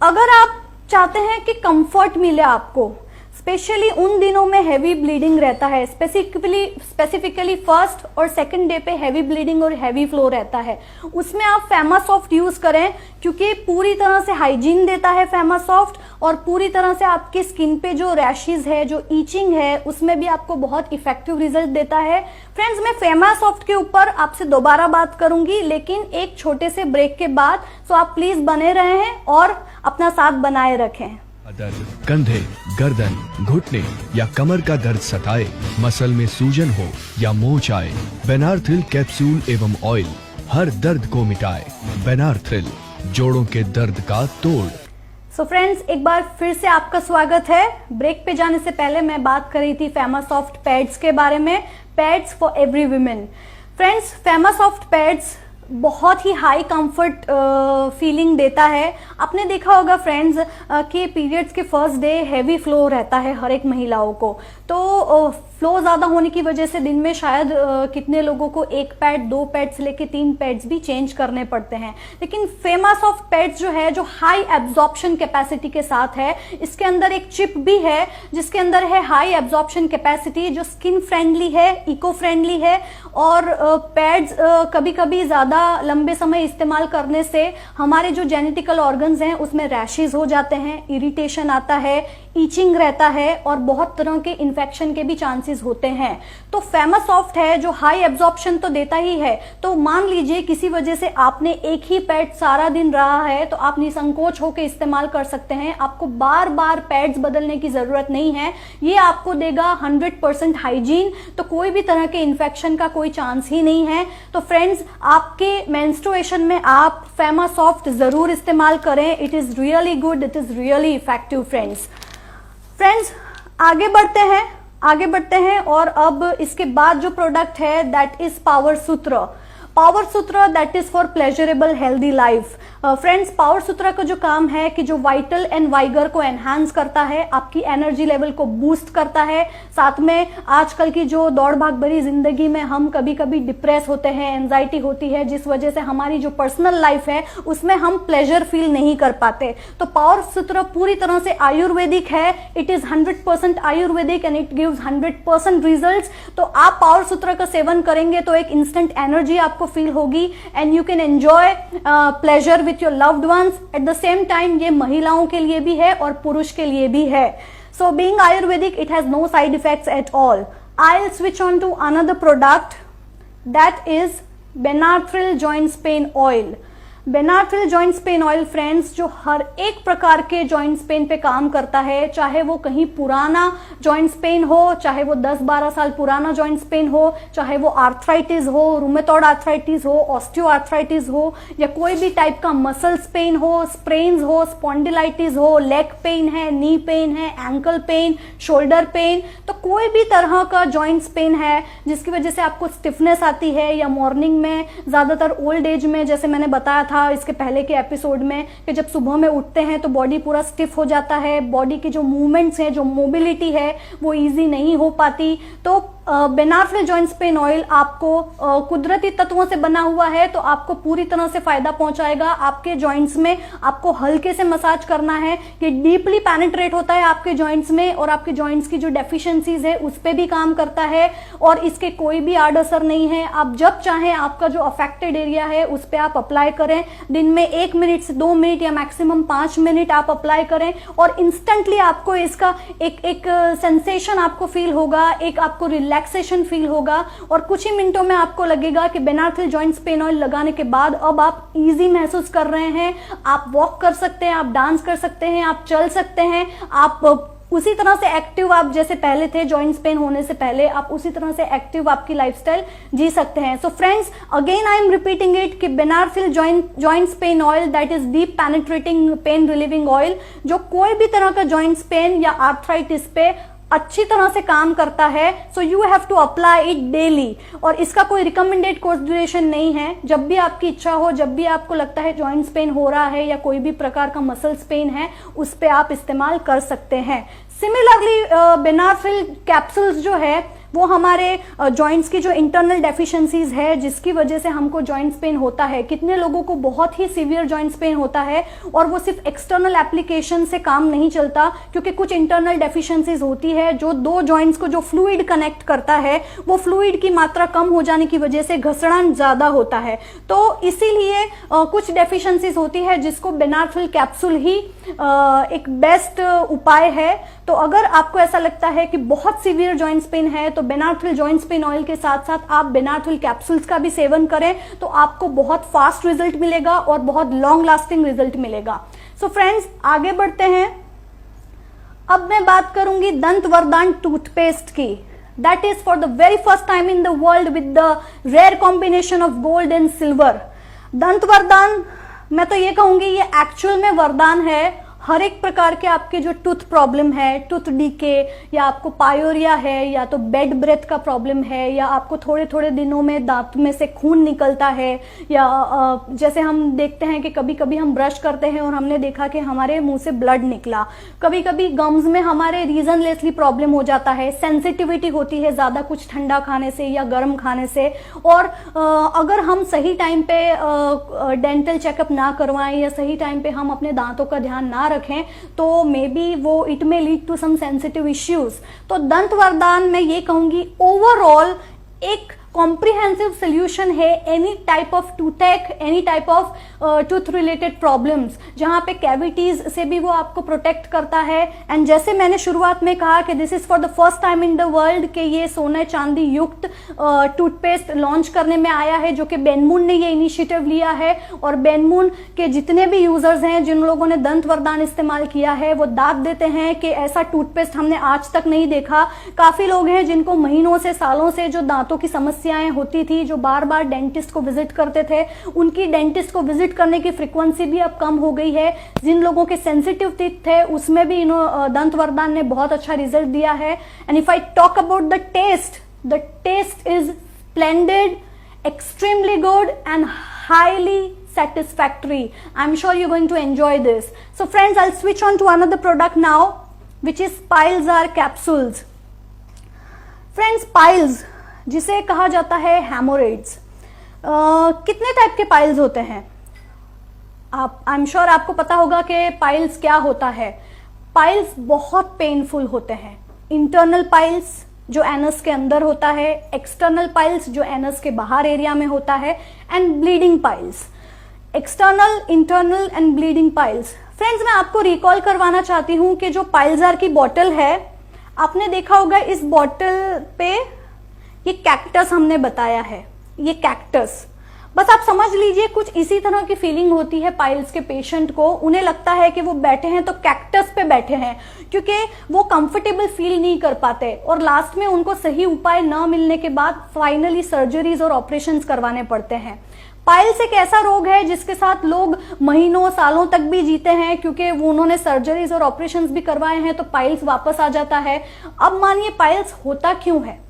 अगर आप चाहते हैं कि कंफर्ट मिले आपको, स्पेशली उन दिनों में हैवी ब्लीडिंग रहता है, स्पेसिफिकली फर्स्ट और सेकंड डे पे हैवी ब्लीडिंग और हैवी फ्लो रहता है, उसमें आप फेमासॉफ्ट यूज करें, क्योंकि पूरी तरह से हाइजीन देता है फेमासॉफ्ट और पूरी तरह से आपके स्किन पे जो रैशेज है, जो ईचिंग है, उसमें भी आपको बहुत इफेक्टिव रिजल्ट देता है। फ्रेंड्स, मैं फेमासॉफ्ट के ऊपर आपसे दोबारा बात करूंगी लेकिन एक छोटे से ब्रेक के बाद, सो आप प्लीज बने रहें और अपना साथ बनाए रखें। दर्द, कंधे, गर्दन, घुटने या कमर का दर्द सताए, मसल में सूजन हो या मोच आए, बेनार्थ्रिल कैप्सूल एवं ऑयल हर दर्द को मिटाए। बेनार्थ्रिल, जोड़ों के दर्द का तोड़। सो फ्रेंड्स, एक बार फिर से आपका स्वागत है। ब्रेक पे जाने से पहले मैं बात कर रही थी फेमासॉफ्ट पैड्स के बारे में, pads for every women. Friends, Femasoft pads बहुत ही हाई कंफर्ट फीलिंग देता है। आपने देखा होगा फ्रेंड्स कि पीरियड्स के फर्स्ट डे हैवी फ्लो रहता है हर एक महिलाओं को, तो फ्लो ज्यादा होने की वजह से दिन में शायद कितने लोगों को 1 पैड, 2 पैड से लेके 3 पैड्स भी चेंज करने पड़ते हैं। लेकिन फेमासॉफ्ट पैड्स जो है, जो हाई एब्जॉर्प्शन कैपेसिटी के साथ है, इसके अंदर एक चिप भी है जिसके अंदर है हाई एब्जॉर्प्शन कैपेसिटी, जो स्किन फ्रेंडली है, इको फ्रेंडली है। और पैड्स कभी कभी ज्यादा लंबे समय इस्तेमाल करने से हमारे जो जेनेटिकल ऑर्गन्स हैं उसमें रैशेज हो जाते हैं, इरिटेशन आता है, ईचिंग रहता है और बहुत तरह के इन्फेक्शन के भी चांसेस होते हैं। तो फेमासॉफ्ट है जो हाई एब्जॉर्प्शन तो देता ही है। तो मान लीजिए किसी वजह से आपने एक ही पैड सारा दिन रहा है तो आप निसंकोच होकर इस्तेमाल कर सकते हैं। आपको बार बार पैड्स बदलने की जरूरत नहीं है। ये आपको देगा 100% हाइजीन, तो कोई भी तरह के इन्फेक्शन का कोई चांस ही नहीं है। तो फ्रेंड्स, आपके मेंस्ट्रुएशन में आप फेमासॉफ्ट जरूर इस्तेमाल करें। It is really good, it is really effective friends, आगे बढ़ते हैं और अब इसके बाद जो प्रोडक्ट है दैट इज पावर सूत्र that is for pleasurable healthy life. Friends, power सूत्र का जो काम है कि जो वाइटल एंड वाइगर को एनहांस करता है, आपकी एनर्जी लेवल को बूस्ट करता है। साथ में आजकल की जो दौड़ भाग भरी जिंदगी में हम कभी कभी डिप्रेस होते हैं, एंजाइटी होती है, जिस वजह से हमारी जो पर्सनल लाइफ है उसमें हम प्लेजर फील नहीं कर पाते। तो पावर सूत्र पूरी तरह से आयुर्वेदिक है। It is 100% Ayurvedic and it gives 100% results. तो आप पावर सूत्र का सेवन करेंगे तो एक इंस्टेंट एनर्जी आपको फील होगी and you can enjoy pleasure with your loved ones. At the same time ये महिलाओं के लिए भी है और पुरुष के लिए भी है। So being Ayurvedic, it has no side effects at all. I'll switch on to another product, that is Benarthil Joint Pain Oil. Benarthil joints pain oil friends, जो हर एक प्रकार के जॉइंट्स पेन पे काम करता है, चाहे वो कहीं पुराना जॉइंट्स पेन हो, चाहे वो 10-12 साल पुराना जॉइंट्स पेन हो, चाहे वो आर्थराइटिस हो, रूमेटॉइड आर्थराइटिस हो, ऑस्टियो आर्थराइटिस हो, या कोई भी टाइप का मसल्स पेन हो, स्प्रेन्स हो, स्पॉन्डिलाइटिस हो, लेग पेन है, नी पेन है, एंकल पेन, शोल्डर पेन, तो कोई भी तरह का जॉइंट्स पेन है जिसकी वजह से आपको स्टिफनेस आती है, या मॉर्निंग में ज्यादातर ओल्ड एज में, जैसे मैंने बताया था इसके पहले के एपिसोड में, कि जब सुबह में उठते हैं तो बॉडी पूरा स्टिफ हो जाता है, बॉडी की जो मूवमेंट्स हैं, जो मोबिलिटी है वो इजी नहीं हो पाती, तो बेनार्थिल जॉइंट्स पेन ऑयल आपको कुदरती तत्वों से बना हुआ है, तो आपको पूरी तरह से फायदा पहुंचाएगा आपके जॉइंट्स में। आपको हल्के से मसाज करना है, ये डीपली पेनिट्रेट होता है आपके जॉइंट्स में, और आपके जॉइंट्स की जो डेफिशिएंसीज है उस पे भी काम करता है, और इसके कोई भी आड़ असर नहीं है। आप जब चाहें आपका जो अफेक्टेड एरिया है उस पे आप अप्लाई करें, दिन में 1 मिनट से 2 मिनट या मैक्सिमम 5 मिनट आप अप्लाई करें, और इंस्टेंटली आपको इसका एक सेंसेशन आपको फील होगा, एक आपको रिलैक्सेशन फील होगा, और कुछ ही मिनटों में आपको लगेगा कि बेनार्थिल जॉइंट्स पेन ऑयल लगाने के बाद अब आप इजी महसूस कर रहे हैं, आप वॉक कर सकते हैं, आप डांस कर सकते हैं, आप चल सकते हैं, आप उसी तरह से एक्टिव आप जैसे पहले थे जॉइंट्स पेन होने से पहले, आप उसी तरह से एक्टिव आपकी लाइफस्टाइल जी सकते हैं। So friends, again I am repeating it कि Benarthil joints pain oil, that is deep penetrating pain relieving oil, जो कोई भी तरह का जॉइंट्स पेन या आर्थराइटिस पे अच्छी तरह से काम करता है। So you have to apply it daily, और इसका कोई रिकमेंडेड कोर्स ड्यूरेशन नहीं है। जब भी आपकी इच्छा हो, जब भी आपको लगता है जॉइंट्स पेन हो रहा है या कोई भी प्रकार का मसल्स पेन है, उस पे आप इस्तेमाल कर सकते हैं। सिमिलरली बेनार्थिल कैप्सूल्स जो है वो हमारे जॉइंट्स की जो इंटरनल डेफिशिएंसीज है जिसकी वजह से हमको जॉइंट्स पेन होता है, कितने लोगों को बहुत ही सीवियर जॉइंट्स पेन होता है, और वो सिर्फ एक्सटर्नल एप्लीकेशन से काम नहीं चलता, क्योंकि कुछ इंटरनल डेफिशिएंसीज होती है जो दो जॉइंट्स को जो फ्लूइड कनेक्ट करता है वो फ्लूइड की मात्रा कम हो जाने की वजह से घसड़न ज्यादा होता है। तो इसीलिए कुछ डेफिशिएंसीज होती है जिसको बेनार्थिल कैप्सूल ही एक बेस्ट उपाय है। तो अगर आपको ऐसा लगता है कि बहुत सीवियर जॉइंट्स पेन है तो बेनार्थिल जॉइंट्स पेन ऑयल के साथ साथ आप बेनार्थिल कैप्सूल्स का भी सेवन करें, तो आपको बहुत फास्ट रिजल्ट मिलेगा और बहुत लॉन्ग लास्टिंग रिजल्ट मिलेगा। सो फ्रेंड्स, आगे बढ़ते हैं। अब मैं बात करूंगी दंत वरदान टूथपेस्ट की, that is for the very first time in the world with the rare combination of gold and silver. Dant Vardan, मैं तो ये कहूंगी ये एक्चुअल में वरदान है। हर एक प्रकार के आपके जो टूथ प्रॉब्लम है, टूथ डीके, या आपको पायोरिया है, या तो बेड ब्रेथ का प्रॉब्लम है, या आपको थोड़े थोड़े दिनों में दांत में से खून निकलता है, या जैसे हम देखते हैं कि कभी कभी हम ब्रश करते हैं और हमने देखा कि हमारे मुंह से ब्लड निकला, कभी कभी गम्स में हमारे रीजनलेसली प्रॉब्लम हो जाता है, सेंसिटिविटी होती है ज्यादा कुछ ठंडा खाने से या गर्म खाने से, और अगर हम सही टाइम पे डेंटल चेकअप ना करवाएं या सही टाइम पे हम अपने दांतों का ध्यान ना रखें तो मे बी वो it may lead to some sensitive issues. तो दंत वरदान मैं ये कहूंगी ओवरऑल एक कॉम्प्रिहेंसिव सोल्यूशन है any type of toothache, any type of tooth related problems, जहां पे कैविटीज से भी वो आपको प्रोटेक्ट करता है। एंड जैसे मैंने शुरुआत में कहा कि this is for the first time in the world कि ये सोने चांदी युक्त टूथपेस्ट लॉन्च करने में आया है, जो कि बेनमून ने ये इनिशिएटिव लिया है। और बेनमून के जितने भी यूजर्स हैं, जिन लोगों ने दंत वरदान इस्तेमाल किया है, वो दाद देते हैं कि ऐसा टूथपेस्ट हमने आज तक नहीं देखा। काफी लोग हैं जिनको महीनों से सालों से जो दांतों की समस्याएं होती थी, जो बार बार डेंटिस्ट को विजिट करते थे, उनकी डेंटिस्ट को विजिट करने की फ्रीक्वेंसी भी अब कम हो गई है। जिन लोगों के सेंसिटिव टीथ थे उसमें भी दंत वरदान ने बहुत अच्छा रिजल्ट दिया है। And if I talk about the taste is splendid, extremely good and highly satisfactory. I'm sure you're going to enjoy this. So friends, I'll switch on to another product now, which is Pilesar capsules. Friends, piles जिसे कहा जाता है हेमोरेड्स, कितने टाइप के पाइल्स होते हैं? आई एम श्योर आपको पता होगा कि पाइल्स क्या होता है। पाइल्स बहुत पेनफुल होते हैं। इंटरनल पाइल्स जो एनस के अंदर होता है, एक्सटर्नल पाइल्स जो एनस के बाहर एरिया में होता है, and bleeding piles. External, internal and bleeding piles. Friends, मैं आपको रिकॉल करवाना चाहती हूं कि जो पाइल्जार की बॉटल है, आपने देखा होगा इस बॉटल पे ये कैक्टस हमने बताया है, ये कैक्टस। बस आप समझ लीजिए कुछ इसी तरह की फीलिंग होती है पाइल्स के पेशेंट को। उन्हें लगता है कि वो बैठे हैं तो कैक्टस पे बैठे हैं, क्योंकि वो कंफर्टेबल फील नहीं कर पाते और लास्ट में उनको सही उपाय न मिलने के बाद फाइनली सर्जरीज और ऑपरेशंस करवाने पड़ते हैं। पाइल्स एक ऐसा रोग है जिसके साथ लोग महीनों सालों तक भी जीते हैं, क्योंकि वो उन्होंने सर्जरीज और ऑपरेशंस भी करवाए हैं तो पाइल्स वापस आ जाता है। अब मानिए पाइल्स होता क्यों है,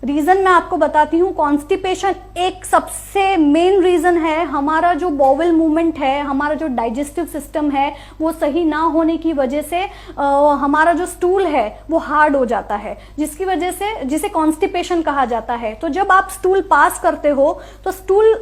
रीजन मैं आपको बताती हूँ। कॉन्स्टिपेशन एक सबसे मेन रीजन है। हमारा जो बॉवल मूवमेंट है, हमारा जो डाइजेस्टिव सिस्टम है, वो सही ना होने की वजह से हमारा जो स्टूल है वो हार्ड हो जाता है, जिसकी वजह से जिसे कॉन्स्टिपेशन कहा जाता है। तो जब आप स्टूल पास करते हो तो स्टूल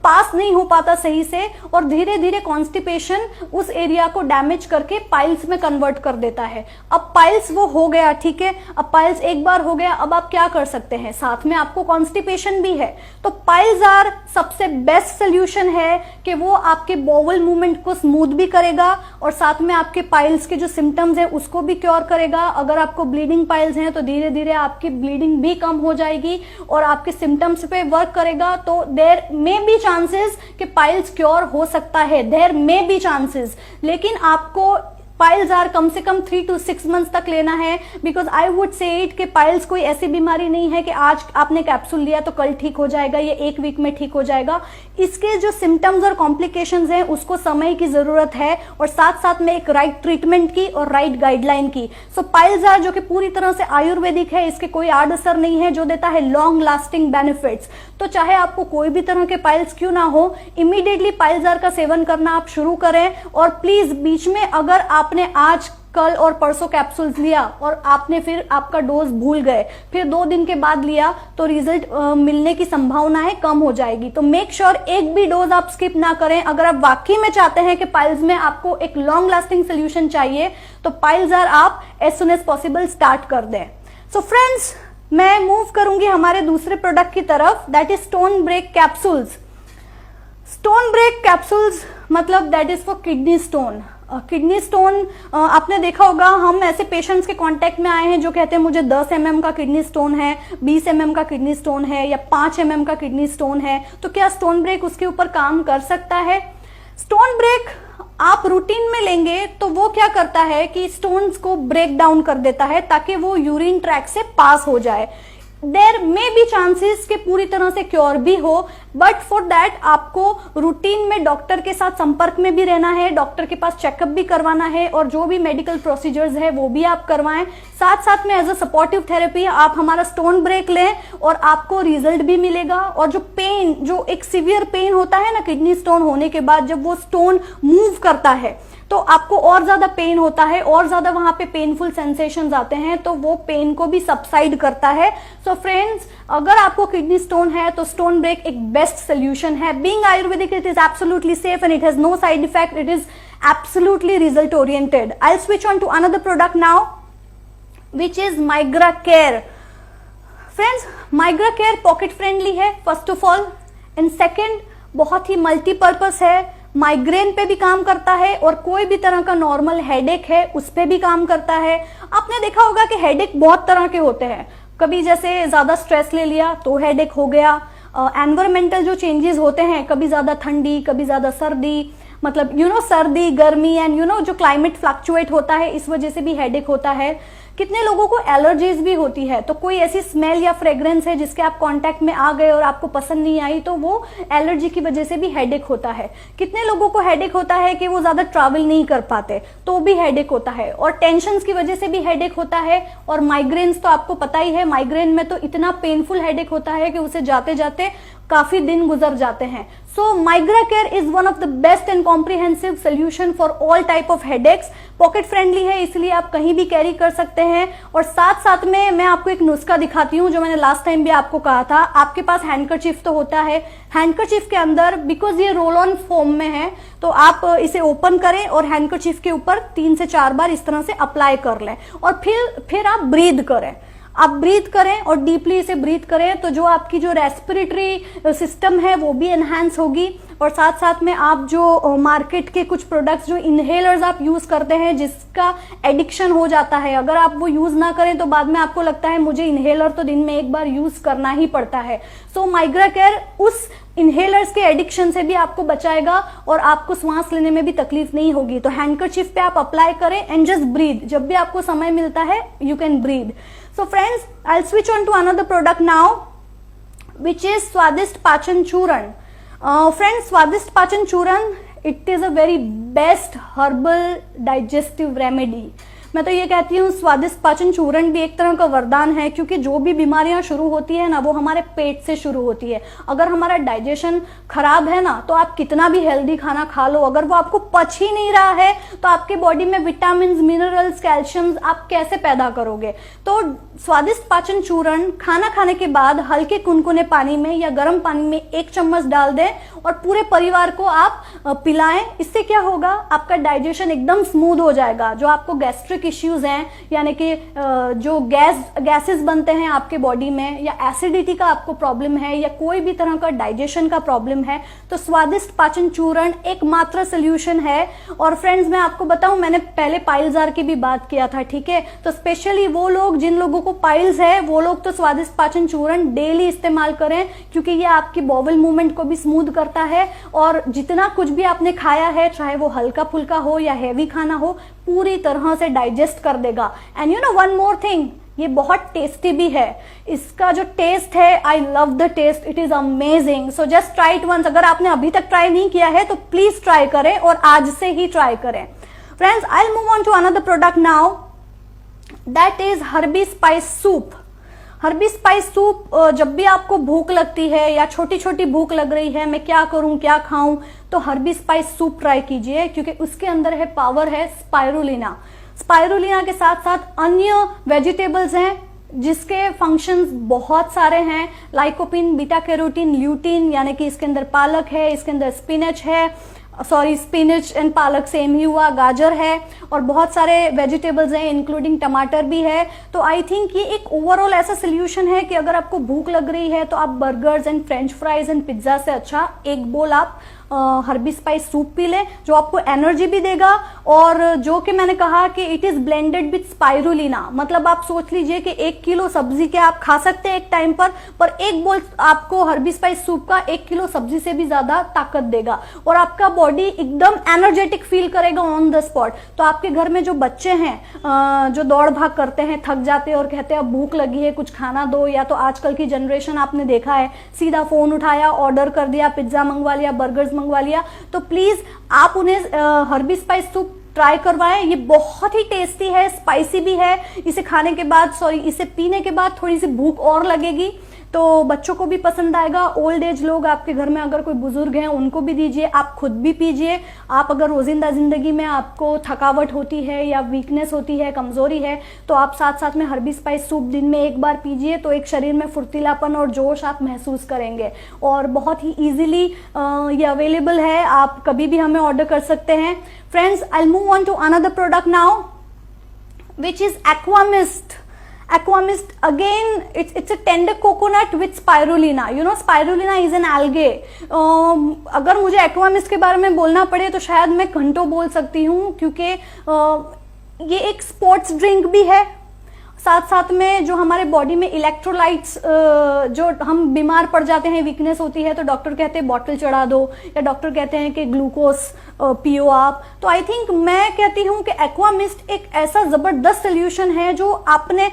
पास नहीं हो पाता सही से और धीरे धीरे कॉन्स्टिपेशन उस एरिया को डैमेज करके पाइल्स में कन्वर्ट कर देता है। अब पाइल्स वो हो गया, ठीक है, अब पाइल्स एक बार हो गया, अब आप क्या कर सकते हैं, साथ में आपको कॉन्स्टिपेशन भी है। तो पाइल्स आर सबसे बेस्ट सोल्यूशन है कि वो आपके बॉवल मूवमेंट को स्मूथ भी करेगा और साथ में आपके पाइल्स के जो सिम्टम्स है उसको भी क्योर करेगा। अगर आपको ब्लीडिंग पाइल्स हैं तो धीरे धीरे आपकी ब्लीडिंग भी कम हो जाएगी और आपके सिम्टम्स पे वर्क करेगा। तो देयर मे बी चांसेस कि पाइल्स क्योर हो सकता है, देयर मे बी चांसेस, लेकिन आपको पाइल्स आर कम से कम 3 to 6 मंथ्स तक लेना है। Because I would say it कि पाइल्स कोई ऐसी बीमारी नहीं है कि आज आपने कैप्सूल लिया तो कल ठीक हो जाएगा, ये 1 वीक में ठीक हो जाएगा। इसके जो सिम्टम्स और कॉम्प्लिकेशंस हैं उसको समय की जरूरत है और साथ साथ में एक राइट ट्रीटमेंट की और राइट गाइडलाइन की। सो पाइल्स आर जो कि पूरी तरह से आयुर्वेदिक है, इसके कोई आड़ असर नहीं है, जो देता है लॉन्ग लास्टिंग बेनिफिट्स। तो चाहे आपको कोई भी तरह के पाइल्स क्यों ना हो, इमीडिएटली पाइल्स आर का सेवन करना आप शुरू करें। और प्लीज बीच में अगर आपने आज कल और परसों कैप्सूल्स लिया और आपने फिर आपका डोज भूल गए, फिर 2 दिन के बाद लिया, तो रिजल्ट मिलने की संभावनाएं कम हो जाएगी। तो मेक श्योर एक भी डोज आप स्किप ना करें। अगर आप वाकई में चाहते हैं कि पाइल्स में आपको एक लॉन्ग लास्टिंग सोल्यूशन चाहिए तो पाइल्स आर आप as soon as possible start कर दें। सो फ्रेंड्स, मैं मूव करूंगी हमारे दूसरे प्रोडक्ट की तरफ, that is stone break capsules. Stone break capsules मतलब that is for kidney stone. Kidney stone आपने देखा होगा, हम ऐसे पेशेंट्स के कांटेक्ट में आए हैं जो कहते हैं मुझे 10 mm का किडनी स्टोन है, 20 mm का किडनी स्टोन है या 5 mm का किडनी स्टोन है। तो क्या स्टोन ब्रेक उसके ऊपर काम कर सकता है? स्टोन ब्रेक आप रूटीन में लेंगे तो वो क्या करता है कि स्टोन्स को ब्रेक डाउन कर देता है ताकि वो यूरिन ट्रैक से पास हो जाए। देयर मे बी चांसेस कि पूरी तरह से क्योर भी हो, बट फॉर दैट आपको रूटीन में डॉक्टर के साथ संपर्क में भी रहना है, डॉक्टर के पास चेकअप भी करवाना है और जो भी मेडिकल प्रोसीजर्स है वो भी आप करवाएं। साथ साथ में एज अ सपोर्टिव थेरेपी आप हमारा स्टोन ब्रेक लें और आपको रिजल्ट भी मिलेगा। और जो पेन, जो एक सीवियर पेन होता है ना किडनी स्टोन होने के बाद, जब वो स्टोन मूव करता है तो आपको और ज्यादा पेन होता है, और ज्यादा वहां पे पेनफुल सेंसेशंस आते हैं, तो वो पेन को भी सबसाइड करता है। सो फ्रेंड्स, अगर आपको किडनी स्टोन है तो स्टोन ब्रेक एक बेस्ट सोल्यूशन है। Being Ayurvedic, it is absolutely safe and it has no side effect, it is absolutely result oriented. I switch on to another product now which is Migra care. Friends, Migra care pocket friendly है first of all, and second बहुत ही मल्टीपर्पज है। माइग्रेन पे भी काम करता है और कोई भी तरह का नॉर्मल हेडेक है उस पे भी काम करता है। आपने देखा होगा कि हेडेक बहुत तरह के होते हैं, कभी जैसे ज्यादा स्ट्रेस ले लिया तो हेडेक हो गया, एनवायरमेंटल जो चेंजेस होते हैं, कभी ज्यादा ठंडी कभी ज्यादा सर्दी, मतलब सर्दी गर्मी एंड जो क्लाइमेट फ्लक्चुएट होता है, इस वजह से भी हेडेक होता है। कितने लोगों को एलर्जीज भी होती है, तो कोई ऐसी स्मेल या फ्रेग्रेंस है जिसके आप कांटेक्ट में आ गए और आपको पसंद नहीं आई तो वो एलर्जी की वजह से भी हेडेक होता है। कितने लोगों को हेडेक होता है कि वो ज्यादा ट्रैवल नहीं कर पाते तो भी हेडेक होता है, और टेंशन्स की वजह से भी हेडेक होता है। और माइग्रेन्स तो आपको पता ही है, माइग्रेन में तो इतना पेनफुल हेडेक होता है कि उसे जाते जाते काफी दिन गुजर जाते हैं। So Migra care is one of the best and comprehensive solution for all type of headaches. Pocket friendly है इसलिए आप कहीं भी कैरी कर सकते हैं। और साथ साथ में मैं आपको एक नुस्खा दिखाती हूँ जो मैंने लास्ट टाइम भी आपको कहा था। आपके पास हैंडकरचीफ तो होता है, हैंडकरचीफ के अंदर, बिकॉज ये रोल ऑन फोम में है, तो आप इसे ओपन करें और हैंडकरचीफ के ऊपर 3 से 4 बार इस तरह से अप्लाई कर लें और फिर आप ब्रीद करें। आप ब्रीथ करें और डीपली इसे ब्रीथ करें, तो जो आपकी जो रेस्पिरेटरी सिस्टम है वो भी एनहांस होगी। और साथ साथ में आप जो मार्केट के कुछ प्रोडक्ट्स, जो इनहेलर्स आप यूज करते हैं जिसका एडिक्शन हो जाता है, अगर आप वो यूज ना करें तो बाद में आपको लगता है मुझे इनहेलर तो दिन में एक बार यूज करना ही पड़ता है। सो माइग्रा केयर उस इनहेलर्स के एडिक्शन से भी आपको बचाएगा और आपको सांस लेने में भी तकलीफ नहीं होगी। तो हैंडकरचीफ पे आप अप्लाई करें एंड जस्ट ब्रीथ, जब भी आपको समय मिलता है you can breathe. So friends, I will switch on to another product now which is Swadisht Pachan Churna. Friends, Swadisht Pachan Churna, it is a very best herbal digestive remedy. मैं तो ये कहती हूँ स्वादिष्ट पाचन चूर्ण भी एक तरह का वरदान है, क्योंकि जो भी बीमारियां शुरू होती है ना वो हमारे पेट से शुरू होती है। अगर हमारा डाइजेशन खराब है ना तो आप कितना भी हेल्दी खाना खा लो, अगर वो आपको पच ही नहीं रहा है तो आपके बॉडी में विटामिन, मिनरल्स, कैल्शियम आप कैसे पैदा करोगे। तो स्वादिष्ट पाचन चूर्ण खाना खाने के बाद हल्के कुनकुने पानी में या गर्म पानी में 1 चम्मच डाल दें और पूरे परिवार को आप पिलाएं। इससे क्या होगा, आपका डाइजेशन एकदम स्मूथ हो जाएगा। जो आपको गैस्ट्रिक इश्यूज हैं, यानी कि जो गैसेस बनते हैं आपके बॉडी में, या एसिडिटी का आपको प्रॉब्लम है, या कोई भी तरह का डाइजेशन का प्रॉब्लम है, तो स्वादिष्ट पाचन चूर्ण एकमात्र सोल्यूशन है। और फ्रेंड्स, मैं आपको बताऊं, मैंने पहले पाइल्स आर की भी बात किया था, ठीक है। तो स्पेशली वो लोग जिन लोगों को पाइल्स है वो लोग तो स्वादिष्ट पाचन चूर्ण डेली इस्तेमाल करें, क्योंकि ये आपकी बॉवल मूवमेंट को भी स्मूथ करता है। और जितना कुछ भी आपने खाया है, चाहे वो हल्का फुल्का हो या हैवी खाना हो, पूरी तरह से डाइजेस्ट कर देगा। And you know one more thing, ये बहुत टेस्टी भी है। इसका जो टेस्ट है, I love the taste, it is amazing. So just try it once. अगर आपने अभी तक ट्राई नहीं किया है तो प्लीज ट्राई करें, और आज से ही ट्राई करें। Friends, I will move on to another product now, that is herby spice soup. Herby spice soup, जब भी आपको भूख लगती है या छोटी छोटी भूख लग रही है, मैं क्या करूं क्या खाऊं, तो हर्बी स्पाइस सूप ट्राई कीजिए, क्योंकि उसके अंदर है पावर है स्पाइरुलिना। स्पाइरुलिना के साथ साथ अन्य वेजिटेबल्स हैं जिसके फंक्शंस बहुत सारे हैं, लाइकोपिन, बीटा कैरोटीन, ल्यूटीन, यानी कि इसके अंदर पालक है, इसके अंदर स्पिनच है, स्पिनच एंड पालक सेम ही हुआ, गाजर है, और बहुत सारे वेजिटेबल्स हैं इंक्लूडिंग टमाटर भी है। तो आई थिंक ये एक ओवरऑल ऐसा सोल्यूशन है कि अगर आपको भूख लग रही है तो आप burgers and French fries and pizza से अच्छा एक बोल आप हर्बी स्पाइस सूप पी लें, जो आपको एनर्जी भी देगा। और जो कि मैंने कहा कि it is blended with spirulina, मतलब आप सोच लीजिए कि 1 किलो सब्जी के आप खा सकते हैं एक टाइम पर एक बोल आपको हर्बी स्पाइस सूप का 1 किलो सब्जी से भी ज्यादा ताकत देगा, और आपका बॉडी एकदम एनर्जेटिक फील करेगा ऑन द स्पॉट। तो आपके घर में जो बच्चे हैं जो दौड़ भाग करते हैं, थक जाते हैं और कहते हैं अब भूख लगी है कुछ खाना दो, या तो आजकल की जनरेशन आपने देखा है सीधा फोन उठाया, ऑर्डर कर दिया, पिज्जा मंगवा लिया, बर्गर्स मंगवा लिया, तो प्लीज आप उन्हें हर्बी स्पाइस सूप ट्राई करवाएं। ये बहुत ही टेस्टी है, स्पाइसी भी है। इसे खाने के बाद इसे पीने के बाद थोड़ी सी भूख और लगेगी, तो बच्चों को भी पसंद आएगा। ओल्ड एज लोग आपके घर में अगर कोई बुजुर्ग हैं उनको भी दीजिए, आप खुद भी पीजिए। आप अगर रोजिंदा जिंदगी में आपको थकावट होती है या वीकनेस होती है, कमजोरी है, तो आप साथ साथ में हर्बी स्पाइस सूप दिन में एक बार पीजिए, तो एक शरीर में फुर्तीलापन और जोश आप महसूस करेंगे। और बहुत ही इजीली ये अवेलेबल है, आप कभी भी हमें ऑर्डर कर सकते हैं। Friends, I move on to another product now which is Aquamist. Aquamist, again it's a tender coconut with spirulina. You know spirulina is an algae. अगर मुझे Aquamist के बारे में बोलना पड़े तो शायद मैं घंटों बोल सकती हूँ, क्योंकि ये एक स्पोर्ट्स ड्रिंक भी है। साथ साथ में जो हमारे बॉडी में इलेक्ट्रोलाइट्स, जो हम बीमार पड़ जाते हैं, वीकनेस होती है, तो डॉक्टर कहते हैं बॉटल चढ़ा दो, या डॉक्टर कहते हैं कि ग्लूकोज पियो आप। तो आई थिंक मैं कहती हूँ कि एक्वामिस्ट एक ऐसा जबरदस्त सोल्यूशन है, जो आपने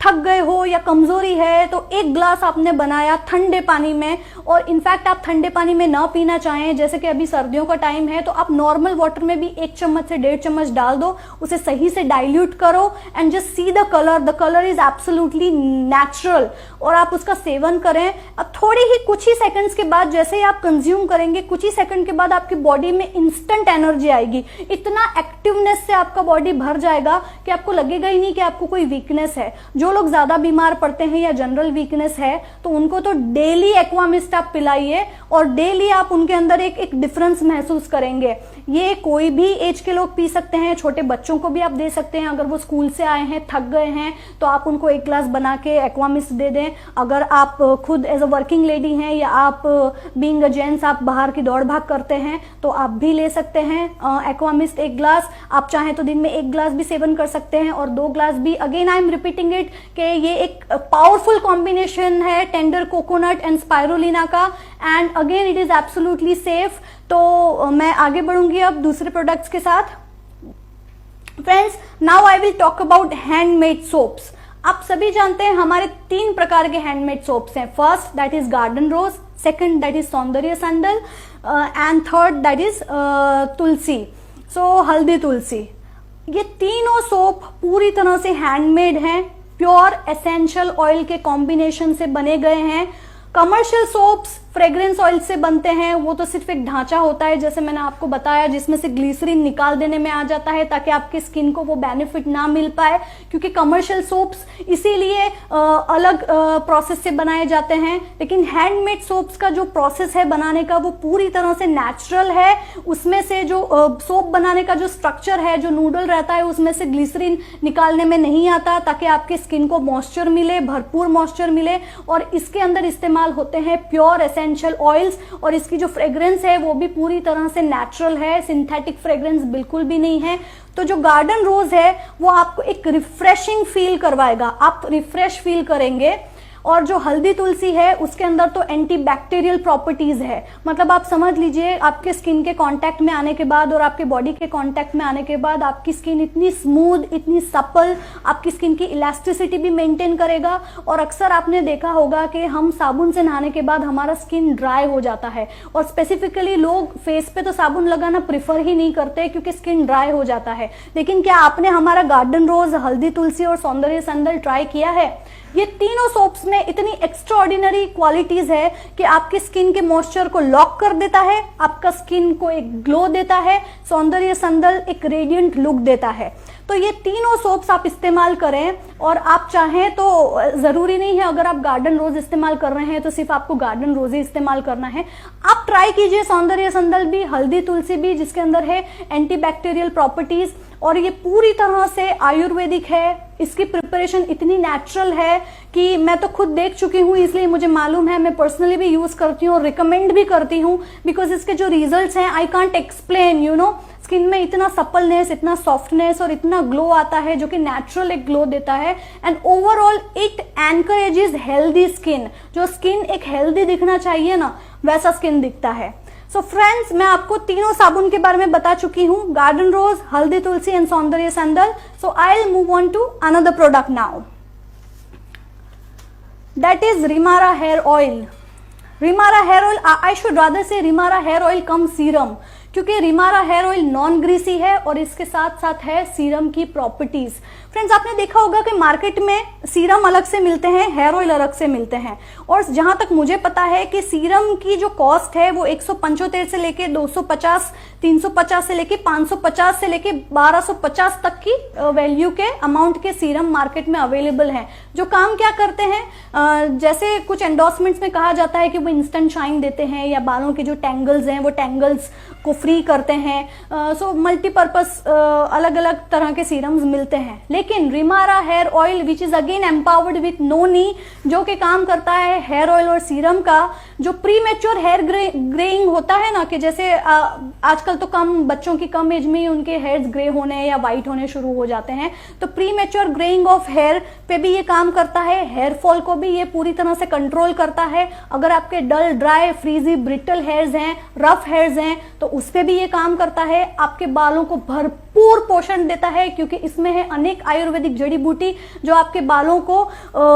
थक गए हो या कमजोरी है तो एक ग्लास आपने बनाया ठंडे पानी में, और इनफैक्ट आप ठंडे पानी में ना पीना चाहें, जैसे कि अभी सर्दियों का टाइम है, तो आप नॉर्मल वाटर में भी 1 चम्मच से 1.5 चम्मच डाल दो, उसे सही से डाइल्यूट करो and just see the colour is absolutely natural, और आप उसका सेवन करें। अब थोड़ी ही कुछ ही सेकंड्स के बाद जैसे ही आप कंज्यूम करेंगे, कुछ ही सेकंड के बाद आपकी बॉडी में इंस्टेंट एनर्जी आएगी, इतना एक्टिवनेस से आपका बॉडी भर जाएगा कि आपको लगेगा ही नहीं कि आपको कोई वीकनेस है। जो लोग ज्यादा बीमार पड़ते हैं या जनरल वीकनेस है तो उनको तो डेली एक्वामिस्ट आप पिलाइए और डेली आप उनके अंदर एक डिफरेंस महसूस करेंगे। ये कोई भी एज के लोग पी सकते हैं, छोटे बच्चों को भी आप दे सकते हैं। अगर वो स्कूल से आए हैं, थक गए हैं, तो आप उनको 1 ग्लास बना के एक्वामिस्ट दे दें। अगर आप खुद एज अ वर्किंग लेडी हैं या आप बीइंग अ जेंट्स आप बाहर की दौड़ भाग करते हैं तो आप भी ले सकते हैं एक्वामिस्ट 1 ग्लास। आप चाहें तो दिन में 1 ग्लास भी सेवन कर सकते हैं और 2 ग्लास भी। Again I am repeating it कि ये एक पावरफुल कॉम्बिनेशन है टेंडर कोकोनट एंड स्पाइरुलिना का, and again it is absolutely safe. तो मैं आगे बढ़ूंगी अब दूसरे प्रोडक्ट्स के साथ। Friends, now I will talk about handmade soaps. आप सभी जानते हैं हमारे 3 प्रकार के हैंडमेड सोप्स हैं। First that is garden rose, second that is Saundarya sandal and third that is Tulsi, सो हल्दी तुलसी। ये तीनों सोप पूरी तरह से हैंडमेड हैं, प्योर एसेंशियल ऑयल के कॉम्बिनेशन से बने गए हैं। कमर्शियल सोप्स फ्रेग्रेंस ऑयल से बनते हैं, वो तो सिर्फ एक ढांचा होता है जैसे मैंने आपको बताया, जिसमें से ग्लिसरीन निकाल देने में आ जाता है ताकि आपके स्किन को वो बेनिफिट ना मिल पाए, क्योंकि कमर्शियल सोप्स इसीलिए अलग प्रोसेस से बनाए जाते हैं। लेकिन हैंडमेड सोप्स का जो प्रोसेस है बनाने का वो पूरी तरह से नेचुरल है। उसमें से जो सोप बनाने का जो स्ट्रक्चर है, जो नूडल रहता है, उसमें से ग्लिसरीन निकालने में नहीं आता ताकि आपके स्किन को मॉइस्चर मिले, भरपूर मॉइस्चर मिले। और इसके अंदर इस्तेमाल होते हैं प्योर एसेंशियल ऑयल्स, और इसकी जो फ्रेग्रेंस है वो भी पूरी तरह से नेचुरल है, सिंथेटिक फ्रेग्रेंस बिल्कुल भी नहीं है। तो जो गार्डन रोज है वो आपको एक रिफ्रेशिंग फील करवाएगा, आप रिफ्रेश फील करेंगे। और जो हल्दी तुलसी है उसके अंदर तो एंटीबैक्टीरियल प्रॉपर्टीज है, मतलब आप समझ लीजिए आपके स्किन के कांटेक्ट में आने के बाद और आपके बॉडी के कांटेक्ट में आने के बाद आपकी स्किन इतनी स्मूथ, इतनी सपल, आपकी स्किन की इलास्टिसिटी भी मेंटेन करेगा। और अक्सर आपने देखा होगा कि हम साबुन से नहाने के बाद हमारा स्किन ड्राई हो जाता है, और स्पेसिफिकली लोग फेस पे तो साबुन लगाना प्रिफर ही नहीं करते क्योंकि स्किन ड्राई हो जाता है। लेकिन क्या आपने हमारा गार्डन रोज, हल्दी तुलसी और सौंदर्य संदल ट्राई किया है? ये तीनों सोप्स में इतनी एक्स्ट्राऑर्डिनरी क्वालिटीज है कि आपकी स्किन के मॉइस्चर को लॉक कर देता है, आपका स्किन को एक ग्लो देता है, सौंदर्य संदल एक रेडिएंट लुक देता है। तो ये तीनों सोप्स आप इस्तेमाल करें, और आप चाहें तो जरूरी नहीं है अगर आप गार्डन रोज इस्तेमाल कर रहे हैं तो सिर्फ आपको गार्डन रोज ही इस्तेमाल करना है। आप ट्राई कीजिए सौंदर्य संदल भी, हल्दी तुलसी भी, जिसके अंदर है एंटीबैक्टीरियल प्रॉपर्टीज, और ये पूरी तरह से आयुर्वेदिक है। इसकी प्रिपरेशन इतनी नेचुरल है कि मैं तो खुद देख चुकी हूँ, इसलिए मुझे मालूम है, मैं पर्सनली भी यूज करती हूँ और रिकमेंड भी करती हूँ, बिकॉज इसके जो रिजल्ट्स हैं I can't explain, you know. Skin में इतना सपलनेस, इतना सॉफ्टनेस और इतना ग्लो आता है जो कि नेचुरल एक ग्लो देता है। And overall it encourages healthy skin. जो स्किन एक हेल्दी दिखना चाहिए ना, वैसा स्किन दिखता है। सो फ्रेंड्स, मैं आपको तीनों साबुन के बारे में बता चुकी हूँ, गार्डन रोज, हल्दी Tulsi and Saundarya sandal. So I will move on to another product now, that is Rimara hair oil. Rimara hair oil, I should rather say Rimara hair oil cum serum, क्योंकि Rimara hair oil non greasy है और इसके साथ साथ है सीरम की प्रॉपर्टीज। फ्रेंड्स, आपने देखा होगा कि मार्केट में सीरम अलग से मिलते हैं, हेयर ऑयल अलग से मिलते हैं, और जहां तक मुझे पता है कि सीरम की जो कॉस्ट है वो 175 से लेके 250, 350 से लेके 550 से लेके 1250 तक की वैल्यू के अमाउंट के सीरम मार्केट में अवेलेबल हैं, जो काम क्या करते हैं, जैसे कुछ एंडोर्समेंट्स में कहा जाता है कि वो इंस्टेंट शाइन देते हैं या बालों के जो टेंगल्स हैं वो टेंगल्स को फ्री करते हैं। सो मल्टीपर्पज अलग अलग तरह के सीरम्स मिलते हैं। लेकिन Rimara hair oil which is again empowered with noni, जो कि काम करता है हेयर ऑयल और सीरम का, जो प्री मैच्योर हेयर ग्रेइंग होता है ना, कि जैसे आजकल तो बच्चों की कम एज में ही उनके हेयर्स ग्रे होने या व्हाइट होने शुरू हो जाते हैं, तो premature greying of hair पे भी ये काम करता है। हेयर फॉल को भी ये पूरी तरह से कंट्रोल करता है। अगर आपके डल, ड्राई, फ्रीजी, ब्रिटल हेयर्स हैं, रफ हेयर्स हैं, तो उस पे भी ये काम करता है। आपके बालों को भरपूर पोषण देता है, क्योंकि इसमें है अनेक आयुर्वेदिक जड़ी बूटी जो आपके बालों को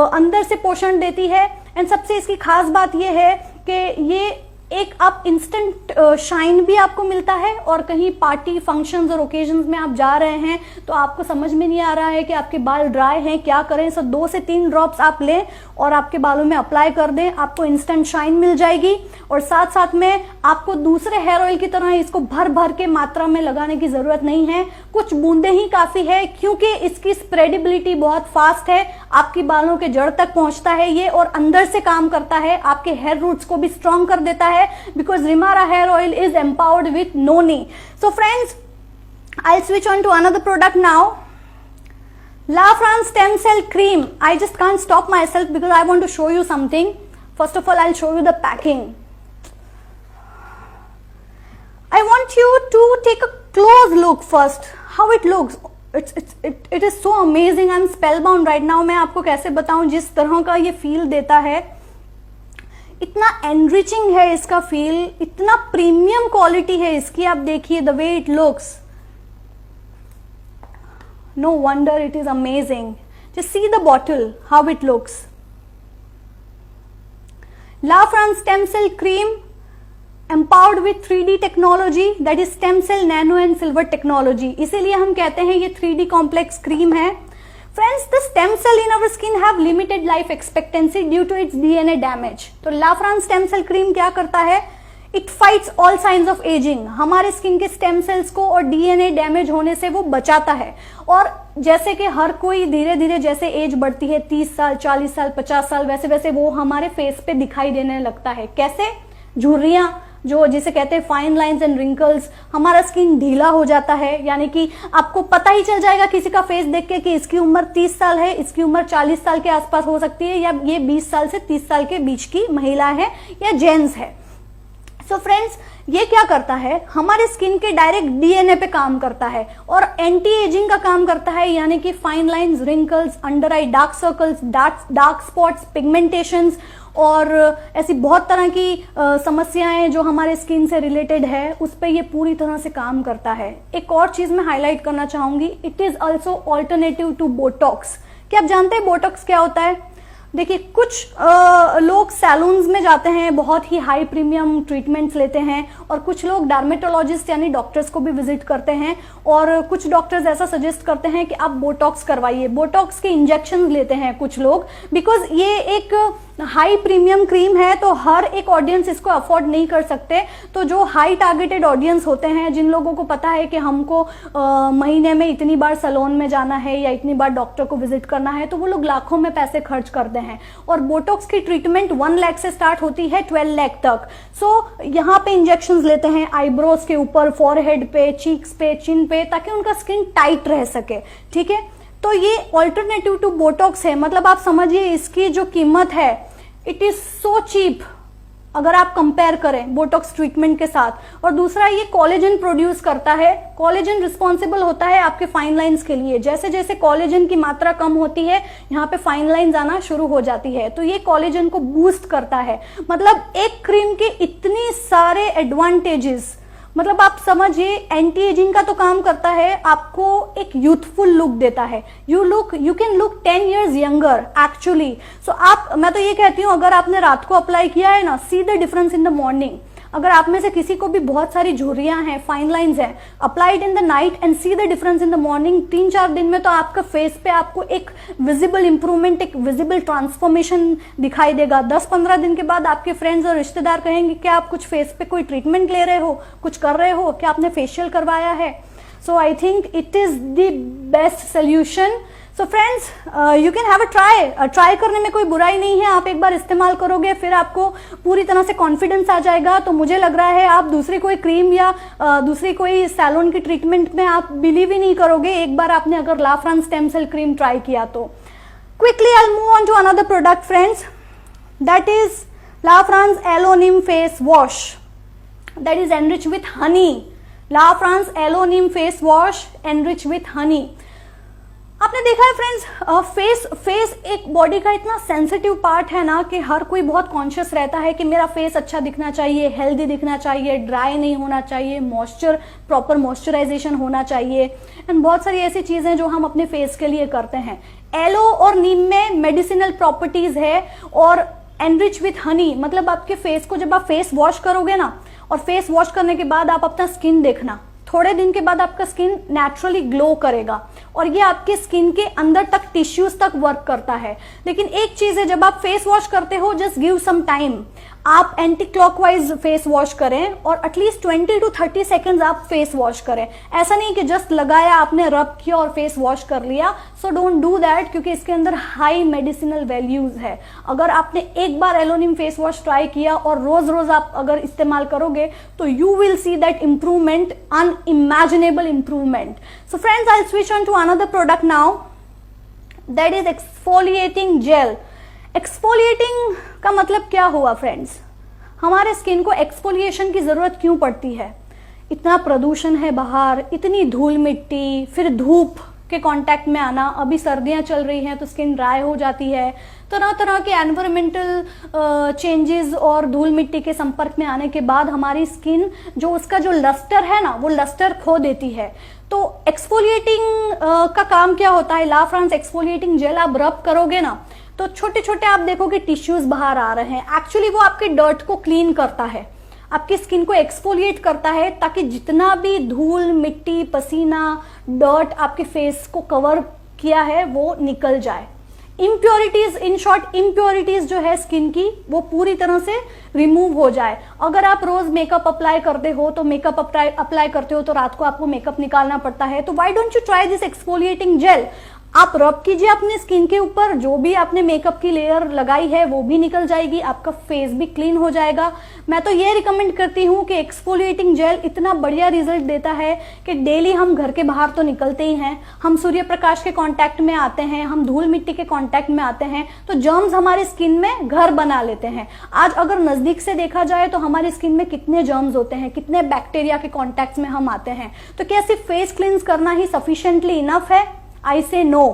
अंदर से पोषण देती है। एंड सबसे इसकी खास बात ये है कि ये एक आप इंस्टेंट शाइन भी आपको मिलता है, और कहीं पार्टी फंक्शंस और ओकेजन्स में आप जा रहे हैं तो आपको समझ में नहीं आ रहा है कि आपके बाल ड्राई हैं, क्या करें, सो 2 से 3 ड्रॉप्स आप लें और आपके बालों में अप्लाई कर दें, आपको इंस्टेंट शाइन मिल जाएगी। और साथ साथ में आपको दूसरे हेयर ऑयल की तरह इसको भर भर के मात्रा में लगाने की जरूरत नहीं है, कुछ बूंदे ही काफी है, क्योंकि इसकी स्प्रेडेबिलिटी बहुत फास्ट है, आपकी बालों के जड़ तक पहुंचता है ये, और अंदर से काम करता है, आपके हेयर रूट्स को भी स्ट्रॉन्ग कर देता है, because Rimara hair oil is empowered with noni. So friends, I'll switch on to another product now. La France stem cell cream. I just can't stop myself because I want to show you something. First of all, I'll show you the packing. I want you to take a close look first. How it looks. It is so amazing. I'm spellbound right now. मैं आपको कैसे बताऊं, जिस तरह का ये फील देता है, इतना एनरिचिंग है इसका फील, इतना प्रीमियम क्वालिटी है इसकी। आप देखिए the way it looks, no wonder it is amazing. Just see the bottle, how it looks. La France stem cell cream empowered with 3D technology, that is stem cell, nano and silver technology. इसीलिए हम कहते हैं ये 3D complex cream है। Friends, the stem cell in our skin have limited life expectancy due to its DNA damage. तो La France stem cell cream क्या करता है? It fights all signs of aging. हमारे स्किन के स्टेम सेल्स को और DNA डैमेज होने से वो बचाता है। और जैसे कि हर कोई धीरे धीरे जैसे एज बढ़ती है, 30 साल, 40 साल, 50 साल, वैसे वैसे वो हमारे फेस पे दिखाई देने लगता है। कैसे? झुर्रियां, जो जिसे कहते हैं फाइन लाइंस एंड रिंकल्स, हमारा स्किन ढीला हो जाता है, यानी कि आपको पता ही चल जाएगा किसी का फेस देख के कि इसकी उम्र 30 साल है, इसकी उम्र 40 साल के आसपास हो सकती है, या ये 20 साल से 30 साल के बीच की महिला है या जेंट्स है। सो फ्रेंड्स, ये क्या करता है, हमारे स्किन के डायरेक्ट डीएनए पे काम करता है और एंटी एजिंग का काम करता है, यानी कि fine lines, wrinkles, under eye dark circles, dark spots, pigmentations और ऐसी बहुत तरह की समस्याएं जो हमारे स्किन से रिलेटेड है, उस पर ये पूरी तरह से काम करता है। एक और चीज मैं हाईलाइट करना चाहूंगी, it is also alternative to Botox. क्या आप जानते हैं बोटॉक्स क्या होता है? देखिए, कुछ लोग सैलून्स में जाते हैं, बहुत ही हाई प्रीमियम ट्रीटमेंट्स लेते हैं, और कुछ लोग डर्मेटोलॉजिस्ट यानी डॉक्टर्स को भी विजिट करते हैं, और कुछ डॉक्टर्स ऐसा सजेस्ट करते हैं कि आप बोटॉक्स करवाइए। बोटॉक्स के इंजेक्शन लेते हैं कुछ लोग, बिकॉज ये एक हाई प्रीमियम क्रीम है, तो हर एक ऑडियंस इसको अफोर्ड नहीं कर सकते। तो जो हाई टारगेटेड ऑडियंस होते हैं, जिन लोगों को पता है कि हमको महीने में इतनी बार सैलून में जाना है या इतनी बार डॉक्टर को विजिट करना है, तो वो लोग लाखों में पैसे खर्च करते हैं। और बोटॉक्स की ट्रीटमेंट 1 लाख से स्टार्ट होती है 12 लाख तक। सो यहाँ पे इंजेक्शन लेते हैं आईब्रोज के ऊपर, फॉरहेड पे, चीक्स पे, चिन पे, ताकि उनका स्किन टाइट रह सके। ठीक है, तो ये ऑल्टरनेटिव टू बोटॉक्स है। मतलब आप समझिए, इसकी जो कीमत है, इट इज सो चीप अगर आप कंपेयर करें बोटॉक्स ट्रीटमेंट के साथ। और दूसरा, ये कोलेजन प्रोड्यूस करता है। कोलेजन रिस्पॉन्सिबल होता है आपके फाइन लाइंस के लिए। जैसे जैसे कोलेजन की मात्रा कम होती है, यहाँ पे फाइन लाइंस आना शुरू हो जाती है, तो ये कोलेजन को बूस्ट करता है। मतलब एक क्रीम के इतनी सारे एडवांटेजेस, मतलब आप समझिए, एंटी एजिंग का तो काम करता है, आपको एक यूथफुल लुक देता है। You can look 10 years younger actually. So मैं तो ये कहती हूँ, अगर आपने रात को अप्लाई किया है ना, see the difference in the morning. अगर आप में से किसी को भी बहुत सारी झुर्रियां हैं, फाइन लाइंस हैं, applied in the night and see the difference in the morning. 3-4 दिन में तो आपका फेस पे आपको एक विजिबल इंप्रूवमेंट, एक विजिबल ट्रांसफॉर्मेशन दिखाई देगा। 10-15 दिन के बाद आपके फ्रेंड्स और रिश्तेदार कहेंगे, क्या आप कुछ फेस पे कोई ट्रीटमेंट ले रहे हो, कुछ कर रहे हो, क्या आपने फेशियल करवाया है? So I think it is the best solution. So friends, you can have a try. Try करने में कोई बुराई नहीं है। आप एक बार इस्तेमाल करोगे, फिर आपको पूरी तरह से कॉन्फिडेंस आ जाएगा। तो मुझे लग रहा है आप दूसरी कोई क्रीम या दूसरी कोई सैलून की ट्रीटमेंट में आप बिलीव ही नहीं करोगे, एक बार आपने अगर La France stem cell cream try किया तो। Quickly I move on to another product friends, that is La France aloe neem face wash, that is enrich with honey. La France aloe neem face wash enrich with honey. आपने देखा है फ्रेंड्स, फेस एक बॉडी का इतना सेंसिटिव पार्ट है ना, कि हर कोई बहुत कॉन्शियस रहता है कि मेरा फेस अच्छा दिखना चाहिए, हेल्दी दिखना चाहिए, ड्राई नहीं होना चाहिए, प्रॉपर मॉइस्चराइजेशन होना चाहिए, एंड बहुत सारी ऐसी चीजें जो हम अपने फेस के लिए करते हैं। एलो और नीम में मेडिसिनल प्रॉपर्टीज है, और एनरिच विथ हनी, मतलब आपके फेस को जब आप फेस वॉश करोगे ना, और फेस वॉश करने के बाद आप अपना स्किन देखना, थोड़े दिन के बाद आपका स्किन नेचुरली ग्लो करेगा और ये आपके स्किन के अंदर तक टिश्यूज तक वर्क करता है। लेकिन एक चीज है, जब आप फेस वॉश करते हो, जस्ट गिव सम टाइम, आप एंटी क्लॉकवाइज फेस वॉश करें और एटलीस्ट 20 to 30 सेकेंड्स आप फेस वॉश करें। ऐसा नहीं कि जस्ट लगाया आपने, रब किया और फेस वॉश कर लिया। सो डोंट डू दैट, क्योंकि इसके अंदर हाई मेडिसिनल वैल्यूज है। अगर आपने एक बार एलोनिम फेस वॉश ट्राई किया और रोज रोज आप अगर इस्तेमाल करोगे तो you will see that improvement, unimaginable improvement. So friends, I switch on to another product now, that is exfoliating gel. Exfoliating का मतलब क्या हुआ फ्रेंड्स? हमारे स्किन को एक्सफोलिएशन की जरूरत क्यों पड़ती है? इतना प्रदूषण है बाहर, इतनी धूल मिट्टी, फिर धूप के कांटेक्ट में आना, अभी सर्दियां चल रही हैं तो स्किन ड्राई हो जाती है, तरह तरह के एनवायरमेंटल चेंजेस और धूल मिट्टी के संपर्क में आने के बाद हमारी स्किन जो उसका जो लस्टर है ना, वो लस्टर खो देती है। तो एक्सफोलिएटिंग का काम क्या होता है? ला फ्रांस एक्सफोलिएटिंग जेल आप रब करोगे ना, तो छोटे छोटे आप देखोगे टिश्यूज बाहर आ रहे हैं। एक्चुअली वो आपके डर्ट को क्लीन करता है, आपकी स्किन को एक्सफोलिएट करता है, ताकि जितना भी धूल मिट्टी पसीना डर्ट आपके फेस को कवर किया है वो निकल जाए। इम्प्योरिटीज, इन शॉर्ट इम्प्योरिटीज जो है स्किन की, वो पूरी तरह से रिमूव हो जाए। अगर आप रोज मेकअप अप्लाई करते हो तो मेकअप अप्लाई करते हो तो रात को आपको मेकअप निकालना पड़ता है, तो why don't you try this exfoliating gel? आप रब कीजिए अपने स्किन के ऊपर, जो भी आपने मेकअप की लेयर लगाई है वो भी निकल जाएगी, आपका फेस भी क्लीन हो जाएगा। मैं तो ये रिकमेंड करती हूँ कि एक्सफोलिएटिंग जेल इतना बढ़िया रिजल्ट देता है कि डेली हम घर के बाहर तो निकलते ही हैं, हम सूर्य प्रकाश के कांटेक्ट में आते हैं, हम धूल मिट्टी के कांटेक्ट में आते हैं, तो जर्म्स हमारी स्किन में घर बना लेते हैं। आज अगर नजदीक से देखा जाए तो हमारी स्किन में कितने जर्म्स होते हैं, कितने बैक्टीरिया के कॉन्टेक्ट में हम आते हैं। तो क्या सिर्फ फेस क्लींस करना ही सफिशिएंटली इनफ है? आई से नो,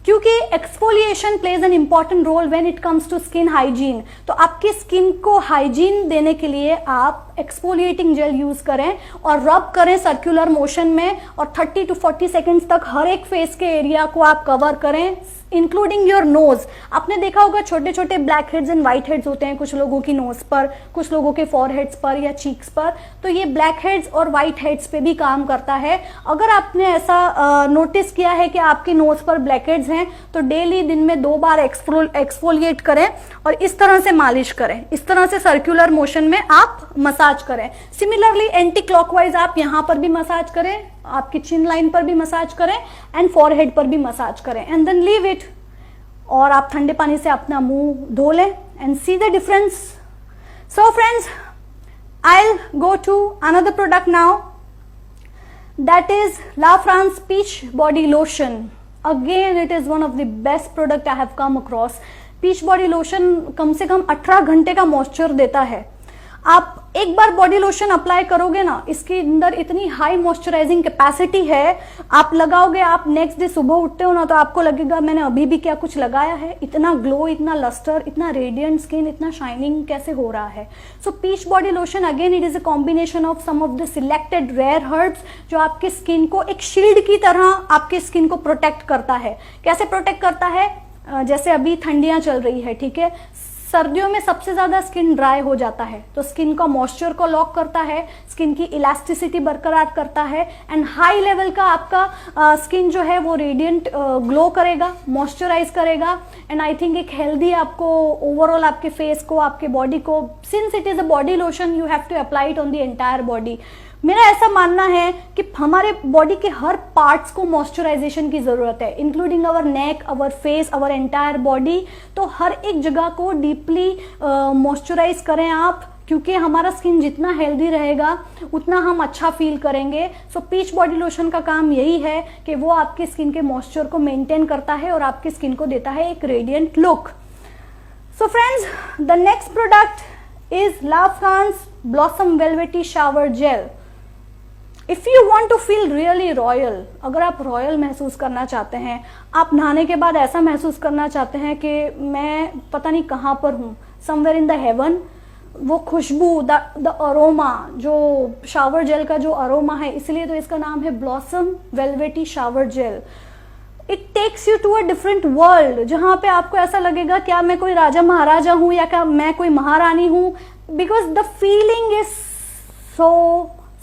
क्योंकि exfoliation plays an important role when it comes to skin hygiene. तो आपकी स्किन को हाइजीन देने के लिए आप एक्सफोलिएटिंग जेल यूज करें और रब करें सर्कुलर मोशन में, और 30 to 40 सेकेंड्स तक हर एक फेस के एरिया को आप कवर करें, इंक्लूडिंग योर नोज। आपने देखा होगा छोटे छोटे black heads and white heads होते हैं कुछ लोगों की नोज पर, कुछ लोगों के फॉरहेड्स पर या चीक्स पर, तो ये ब्लैक हेड्स और व्हाइट हेड्स पे भी काम करता है। अगर आपने ऐसा नोटिस किया है कि आपकी नोज पर ब्लैक हेड्स हैं, तो डेली दिन में 2 बार एक्सफोलिएट करें और इस तरह से मालिश करें, इस तरह से सर्कुलर मोशन में आप मसाज करें। सिमिलरली एंटी क्लॉकवाइज आप यहाँ पर भी मसाज करें, आपकी चिन लाइन पर भी मसाज करें एंड फॉरहेड पर भी मसाज करें, एंड देन लीव इट। और आप ठंडे पानी से अपना मुंह धो लें and see the difference. So friends, I'll go to another product now, that is La France Peach Body Lotion. Again, it is one of the best product I have come across. Peach Body Lotion कम से कम 18 घंटे का मॉइस्चर देता है। आप एक बार बॉडी लोशन अप्लाई करोगे ना, इसके अंदर इतनी हाई मॉइस्चराइजिंग कैपेसिटी है, आप लगाओगे, आप नेक्स्ट डे सुबह उठते हो ना तो आपको लगेगा मैंने अभी भी क्या कुछ लगाया है। इतना ग्लो, इतना लस्टर, इतना रेडियंट स्किन, इतना शाइनिंग कैसे हो रहा है। So peach body lotion again it is a combination of some of the selected rare herbs, जो आपके स्किन को एक शील्ड की तरह आपके स्किन को प्रोटेक्ट करता है। कैसे प्रोटेक्ट करता है? जैसे अभी ठंडियां चल रही है, ठीक है, सर्दियों में सबसे ज्यादा स्किन ड्राई हो जाता है, तो स्किन का मॉइस्चर को लॉक करता है, स्किन की इलास्टिसिटी बरकरार करता है, एंड हाई लेवल का आपका स्किन जो है वो रेडियंट ग्लो करेगा, मॉइस्चराइज करेगा, एंड आई थिंक एक हेल्दी आपको ओवरऑल आपके फेस को, आपके बॉडी को, since it is a body lotion you have to apply it on the entire body. मेरा ऐसा मानना है कि हमारे बॉडी के हर पार्ट्स को मॉइस्चराइजेशन की जरूरत है, including our neck, our face, our entire body. तो हर एक जगह को डीपली मॉइस्चराइज करें आप, क्योंकि हमारा स्किन जितना हेल्दी रहेगा उतना हम अच्छा फील करेंगे। सो पीच बॉडी लोशन का काम यही है कि वो आपके स्किन के मॉइस्चर को मेंटेन करता है और आपकी स्किन को देता है एक radiant look. So friends, the next product is La France blossom velvety shower gel. If you want to feel really royal, अगर आप रॉयल महसूस करना चाहते हैं, आप नहाने के बाद ऐसा महसूस करना चाहते हैं कि मैं पता नहीं कहाँ पर हूँ, समवेयर इन द हेवन, वो खुशबू, द अरोमा, जो शावर जेल का जो अरोमा है, इसलिए तो इसका नाम है blossom velvety shower gel. It takes you to a different world, जहां पे आपको ऐसा लगेगा क्या मैं कोई राजा महाराजा हूं या क्या मैं कोई महारानी हूं, because the feeling is so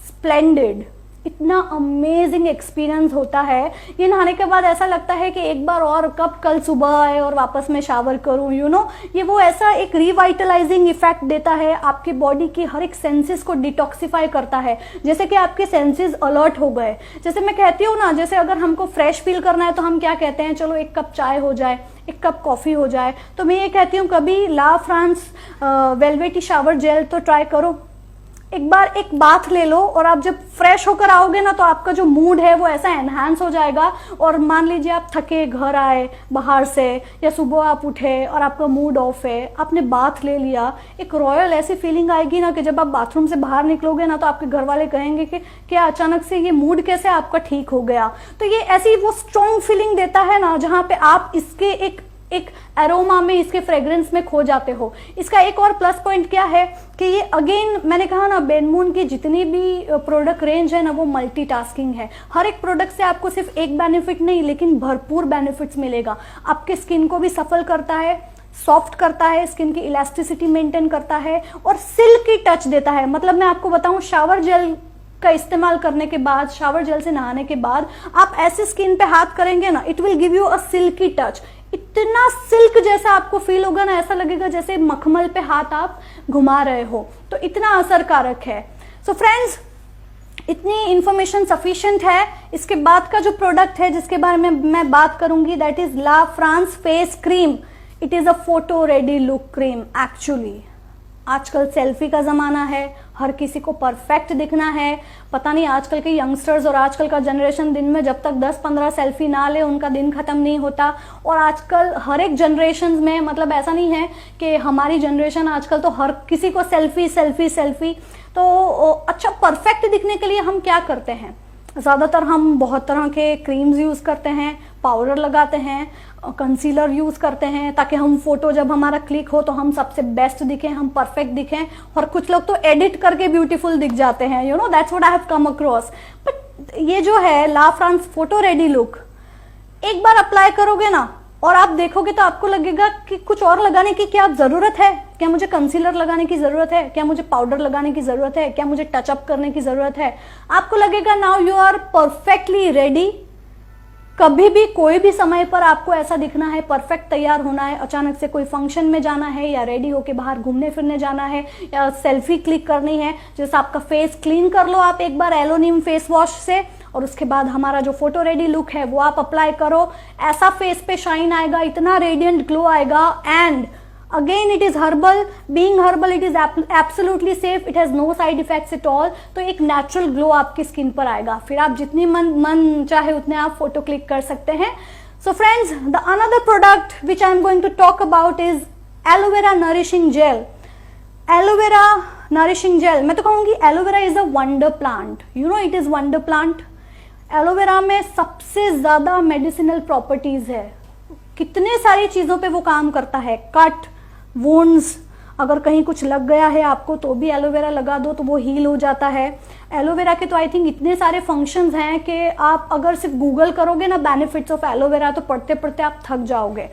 splendid. इतना अमेजिंग एक्सपीरियंस होता है। ये नहाने के बाद ऐसा लगता है कि एक बार और कब कल सुबह आए और वापस मैं शावर करूं, यू नो। ये वो ऐसा एक रिवाइटलाइजिंग इफेक्ट देता है, आपकी बॉडी की हर एक सेंसेस को डिटॉक्सिफाई करता है, जैसे कि आपके सेंसेस अलर्ट हो गए। जैसे मैं कहती हूँ ना, जैसे अगर हमको फ्रेश फील करना है तो हम क्या कहते हैं, चलो एक कप चाय हो जाए, एक कप कॉफी हो जाए। तो मैं ये कहती हूँ कभी ला फ्रांस वेलवेटी शावर जेल तो ट्राई करो, एक बार एक बाथ ले लो, और आप जब फ्रेश होकर आओगे ना तो आपका जो मूड है वो ऐसा एनहांस हो जाएगा। और मान लीजिए आप थके घर आए बाहर से, या सुबह आप उठे और आपका मूड ऑफ है, आपने बाथ ले लिया, एक रॉयल ऐसी फीलिंग आएगी ना कि जब आप बाथरूम से बाहर निकलोगे ना तो आपके घर वाले कहेंगे कि क्या अचानक से ये मूड कैसे आपका ठीक हो गया। तो ये ऐसी वो स्ट्रॉन्ग फीलिंग देता है ना, जहां पे आप इसके एक एरोमा में, इसके फ्रेग्रेंस में खो जाते हो। इसका एक और प्लस पॉइंट क्या है कि ये अगेन मैंने कहा ना, बेनमून की जितनी भी प्रोडक्ट रेंज है ना वो मल्टीटास्किंग है। हर एक प्रोडक्ट से आपको सिर्फ एक बेनिफिट नहीं लेकिन भरपूर बेनिफिट्स मिलेगा। आपके स्किन को भी सफल करता है, सॉफ्ट करता है, स्किन की इलास्टिसिटी मेंटेन करता है और सिल्की टच देता है। मतलब मैं आपको बताऊं, शावर जेल का इस्तेमाल करने के बाद, शावर जेल से नहाने के बाद आप ऐसे स्किन पे हाथ करेंगे ना, it will give you a silky touch. इतना सिल्क जैसा आपको फील होगा ना, ऐसा लगेगा जैसे मखमल पे हाथ आप घुमा रहे हो, तो इतना असरकारक है। सो फ्रेंड्स, इतनी इंफॉर्मेशन सफिशिएंट है। इसके बाद का जो प्रोडक्ट है जिसके बारे में मैं बात करूंगी, that is La France face cream. It is a photo ready look cream. Actually आजकल सेल्फी का जमाना है, हर किसी को परफेक्ट दिखना है। पता नहीं आजकल के यंगस्टर्स और आजकल का जनरेशन दिन में जब तक 10-15 सेल्फी ना ले उनका दिन खत्म नहीं होता। और आजकल हर एक जनरेशन में, मतलब ऐसा नहीं है कि हमारी जनरेशन, आजकल तो हर किसी को सेल्फी सेल्फी सेल्फी। तो अच्छा परफेक्ट दिखने के लिए हम क्या करते हैं, ज्यादातर हम बहुत तरह के क्रीम्स यूज करते हैं, पाउडर लगाते हैं, कंसीलर यूज करते हैं, ताकि हम फोटो जब हमारा क्लिक हो तो हम सबसे बेस्ट दिखें, हम परफेक्ट दिखें। और कुछ लोग तो एडिट करके ब्यूटीफुल दिख जाते हैं, you know, that's what I have come across. But ये जो है ला फ्रांस फोटो रेडी लुक, एक बार अप्लाई करोगे ना और आप देखोगे तो आपको लगेगा कि कुछ और लगाने की क्या जरूरत है, क्या मुझे कंसीलर लगाने की जरूरत है, क्या मुझे पाउडर लगाने की जरूरत है, क्या मुझे टचअप करने की जरूरत है। आपको लगेगा now you are perfectly ready. कभी भी कोई भी समय पर आपको ऐसा दिखना है, परफेक्ट तैयार होना है, अचानक से कोई फंक्शन में जाना है या रेडी होके बाहर घूमने फिरने जाना है या सेल्फी क्लिक करनी है, जैसे आपका फेस क्लीन कर लो आप एक बार एलोनियम फेस वॉश से, और उसके बाद हमारा जो फोटो रेडी लुक है वो आप अप्लाई करो। ऐसा फेस पे शाइन आएगा, इतना रेडियंट ग्लो आएगा। And again it is herbal, being herbal it is absolutely safe, it has no side effects at all. तो एक नेचुरल ग्लो आपकी स्किन पर आएगा, फिर आप जितनी मन चाहे उतने आप फोटो क्लिक कर सकते हैं। So friends, the another product which I am going to talk about is aloe vera nourishing gel. Aloe vera nourishing gel, मैं तो कहूंगी aloe vera is a wonder plant, you know, it is wonder plant. Aloe vera में सबसे ज्यादा मेडिसिनल प्रॉपर्टीज है, कितने सारी चीजों पे वो काम करता है। कट, वुंड्स, अगर कहीं कुछ लग गया है आपको तो भी एलोवेरा लगा दो तो वो हील हो जाता है। एलोवेरा के तो आई थिंक इतने सारे फंक्शंस हैं कि आप अगर सिर्फ गूगल करोगे ना बेनिफिट्स ऑफ एलोवेरा तो पढ़ते पढ़ते आप थक जाओगे।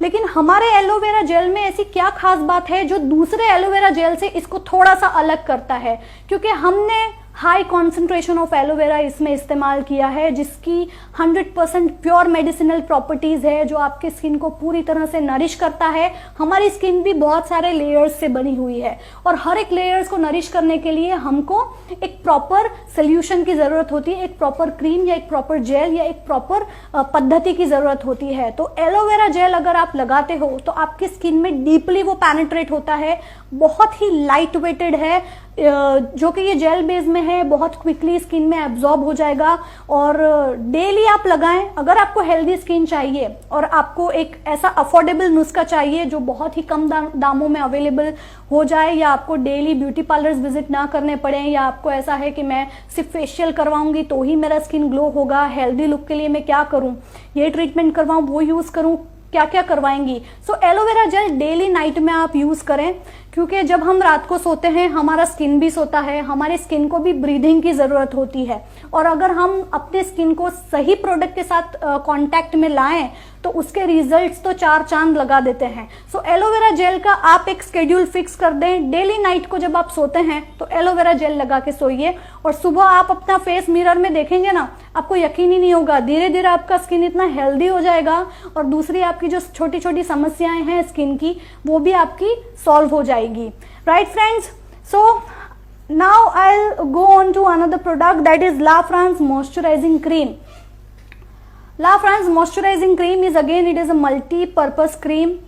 लेकिन हमारे एलोवेरा जेल में ऐसी क्या खास बात है जो दूसरे एलोवेरा जेल से इसको थोड़ा सा अलग करता है, क्योंकि हमने हाई कॉन्सेंट्रेशन ऑफ एलोवेरा इसमें इस्तेमाल किया है, जिसकी 100% प्योर मेडिसिनल प्रॉपर्टीज है, जो आपके स्किन को पूरी तरह से नरिश करता है। हमारी स्किन भी बहुत सारे लेयर्स से बनी हुई है और हर एक लेयर्स को नरिश करने के लिए हमको एक प्रॉपर सोल्यूशन की जरूरत होती है, एक प्रॉपर क्रीम या एक प्रॉपर जेल या एक प्रॉपर पद्धति की जरूरत होती है। तो एलोवेरा जेल अगर आप लगाते हो तो आपकी स्किन में डीपली वो पेनिट्रेट होता है, बहुत ही लाइट वेटेड है, जो कि ये जेल बेस में है, बहुत क्विकली स्किन में एब्जॉर्ब हो जाएगा। और डेली आप लगाएं। अगर आपको हेल्दी स्किन चाहिए और आपको एक ऐसा अफोर्डेबल नुस्खा चाहिए जो बहुत ही कम दामों में अवेलेबल हो जाए, या आपको डेली ब्यूटी पार्लर्स विजिट ना करने पड़े, या आपको ऐसा है कि मैं सिर्फ फेशियल करवाऊंगी तो ही मेरा स्किन ग्लो होगा, हेल्दी लुक के लिए मैं क्या करूं, ये ट्रीटमेंट करवाऊं, वो यूज करूं, क्या क्या करवाएंगी। सो एलोवेरा जेल डेली नाइट में आप यूज करें, क्योंकि जब हम रात को सोते हैं हमारा स्किन भी सोता है, हमारे स्किन को भी ब्रीदिंग की ज़रूरत होती है, और अगर हम अपने स्किन को सही प्रोडक्ट के साथ कांटेक्ट में लाएं तो उसके रिजल्ट्स तो 4 चांद लगा देते हैं। सो एलोवेरा जेल का आप एक शेड्यूल फिक्स कर दें, डेली नाइट को जब आप सोते हैं तो एलोवेरा जेल लगा के सोइए, और सुबह आप अपना फेस मिरर में देखेंगे ना, आपको यकीन ही नहीं होगा, धीरे धीरे आपका स्किन इतना हेल्दी हो जाएगा, और दूसरी आपकी जो छोटी छोटी समस्याएं हैं स्किन की वो भी आपकी सॉल्व हो जाएगी। Right friends, so now I will go on to another product, that is La France moisturising cream. La France moisturizing cream is again it is a multi-purpose cream।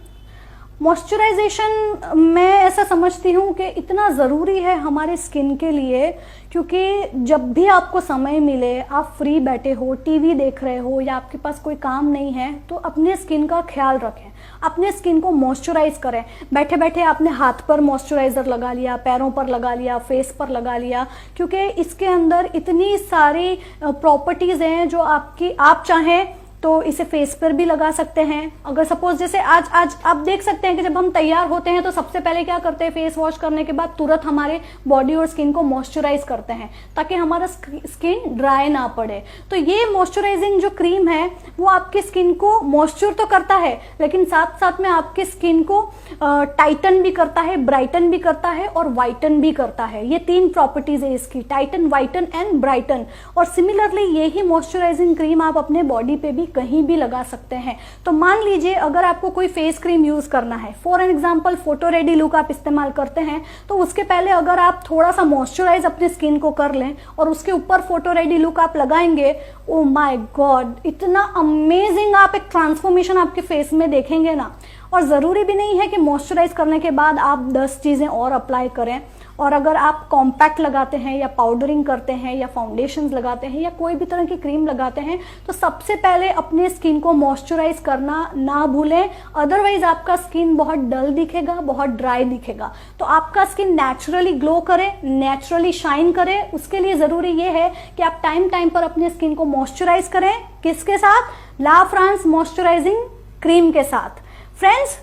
Moisturisation मैं ऐसा समझती हूँ कि इतना ज़रूरी है हमारे स्किन के लिए, क्योंकि जब भी आपको समय मिले, आप फ्री बैठे हो, टीवी देख रहे हो, या आपके पास कोई काम नहीं है, तो अपने स्किन का ख्याल रखें, अपने स्किन को मॉइस्चराइज करें। बैठे बैठे आपने हाथ पर मॉइस्चराइज़र लगा लिया, पैरों पर लगा लिया, फेस पर लगा लिया, क्योंकि इसके अंदर इतनी सारी प्रॉपर्टीज़ हैं जो आप चाहें तो इसे फेस पर भी लगा सकते हैं। अगर सपोज जैसे आज आप देख सकते हैं कि जब हम तैयार होते हैं तो सबसे पहले क्या करते हैं, फेस वॉश करने के बाद तुरंत हमारे बॉडी और स्किन को मॉइस्चराइज करते हैं ताकि हमारा स्किन ड्राई ना पड़े। तो ये मॉइस्चराइजिंग जो क्रीम है वो आपकी स्किन को मॉइस्चर तो करता है, लेकिन साथ साथ में आपकी स्किन को टाइटन भी करता है, ब्राइटन भी करता है और वाइटन भी करता है। ये 3 प्रॉपर्टीज है इसकी, टाइटन, वाइटन एंड ब्राइटन। और सिमिलरली यही मॉइस्चराइजिंग क्रीम आप अपने बॉडी पे भी कहीं भी लगा सकते हैं। तो मान लीजिए अगर आपको कोई फेस क्रीम यूज करना है, for an example photo ready look आप इस्तेमाल करते हैं, तो उसके पहले अगर आप थोड़ा सा मॉइस्चराइज अपने स्किन को कर लें और उसके ऊपर फोटो रेडी लुक आप लगाएंगे, ओ माय गॉड, इतना अमेजिंग आप एक ट्रांसफॉर्मेशन आपके फेस में देखेंगे ना। और जरूरी भी नहीं है कि मॉइस्चराइज करने के बाद आप 10 चीजें और अप्लाई करें, और अगर आप कॉम्पैक्ट लगाते हैं या पाउडरिंग करते हैं या फाउंडेशंस लगाते हैं या कोई भी तरह की क्रीम लगाते हैं, तो सबसे पहले अपने स्किन को मॉइस्चराइज करना ना भूलें, अदरवाइज आपका स्किन बहुत डल दिखेगा, बहुत ड्राई दिखेगा। तो आपका स्किन नेचुरली ग्लो करे, नेचुरली शाइन करे, उसके लिए जरूरी ये है कि आप टाइम टाइम पर अपने स्किन को मॉइस्चराइज करें। किसके साथ? ला फ्रांस मॉइस्चराइजिंग क्रीम के साथ। फ्रेंड्स,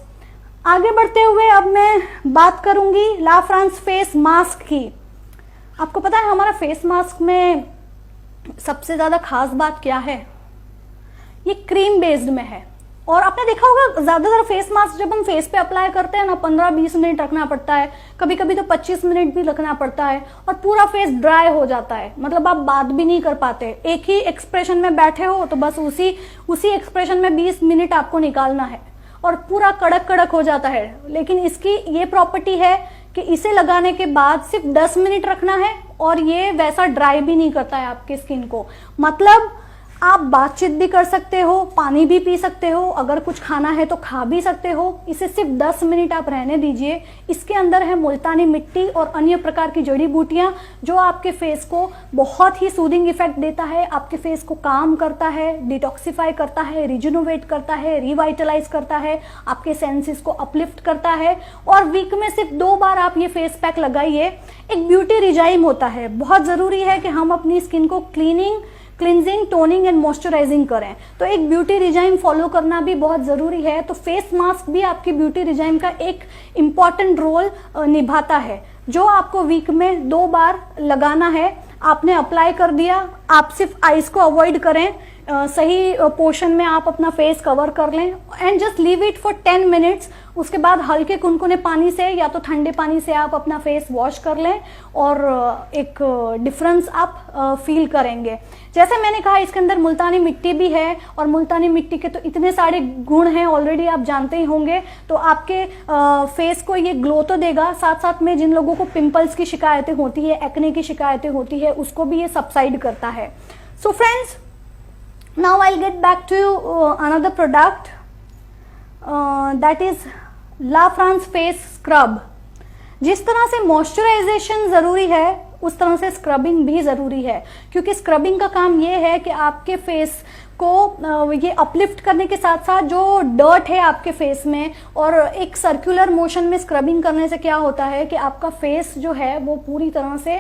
आगे बढ़ते हुए अब मैं बात करूंगी ला फ्रांस फेस मास्क की। आपको पता है हमारा फेस मास्क में सबसे ज्यादा खास बात क्या है? ये क्रीम बेस्ड में है, और आपने देखा होगा ज्यादातर फेस मास्क जब हम फेस पे अप्लाई करते हैं ना 15-20 मिनट रखना पड़ता है, कभी कभी तो 25 मिनट भी रखना पड़ता है, और पूरा फेस ड्राई हो जाता है, मतलब आप बात भी नहीं कर पाते। एक ही एक्सप्रेशन में बैठे हो तो बस उसी एक्सप्रेशन में 20 मिनट आपको निकालना है और पूरा कड़क कड़क हो जाता है। लेकिन इसकी ये प्रॉपर्टी है कि इसे लगाने के बाद सिर्फ 10 मिनट रखना है, और ये वैसा ड्राई भी नहीं करता है आपकी स्किन को। मतलब आप बातचीत भी कर सकते हो, पानी भी पी सकते हो, अगर कुछ खाना है तो खा भी सकते हो। इसे सिर्फ 10 मिनट आप रहने दीजिए। इसके अंदर है मुल्तानी मिट्टी और अन्य प्रकार की जड़ी बूटियां, जो आपके फेस को बहुत ही सूदिंग इफेक्ट देता है, आपके फेस को काम करता है, डिटॉक्सिफाई करता है, रिजुनोवेट करता है, रिवाइटलाइज करता है, आपके सेंसेस को अपलिफ्ट करता है। और वीक में सिर्फ 2 बार आप ये फेस पैक लगाइए। एक ब्यूटी रिजाइम होता है, बहुत जरूरी है कि हम अपनी स्किन को क्लींजिंग, टोनिंग एंड मॉइस्चराइजिंग करें, तो एक ब्यूटी रिजाइम फॉलो करना भी बहुत जरूरी है। तो फेस मास्क भी आपकी ब्यूटी रिजाइम का एक इम्पॉर्टेंट रोल निभाता है, जो आपको वीक में 2 बार लगाना है। आपने अप्लाई कर दिया, आप सिर्फ आईज को अवॉइड करें, सही पोर्शन में आप अपना फेस कवर कर लें and just leave it for 10 minutes. उसके बाद हल्के कुनकुने पानी से या तो ठंडे पानी से आप अपना फेस वॉश कर लें और एक डिफरेंस आप फील करेंगे। जैसे मैंने कहा इसके अंदर मुल्तानी मिट्टी भी है, और मुल्तानी मिट्टी के तो इतने सारे गुण हैं ऑलरेडी आप जानते ही होंगे। तो आपके फेस को ये ग्लो तो देगा, साथ साथ में जिन लोगों को पिंपल्स की शिकायतें होती है, एक्ने की शिकायतें होती है, उसको भी ये सबसाइड करता है। So friends, now I'll get back to another product that is La France face scrub। जिस तरह से मॉइस्चराइजेशन जरूरी है उस तरह से स्क्रबिंग भी जरूरी है, क्योंकि स्क्रबिंग का काम ये है कि आपके फेस को ये अपलिफ्ट करने के साथ साथ जो डर्ट है आपके फेस में, और एक सर्कुलर मोशन में स्क्रबिंग करने से क्या होता है कि आपका फेस जो है वो पूरी तरह से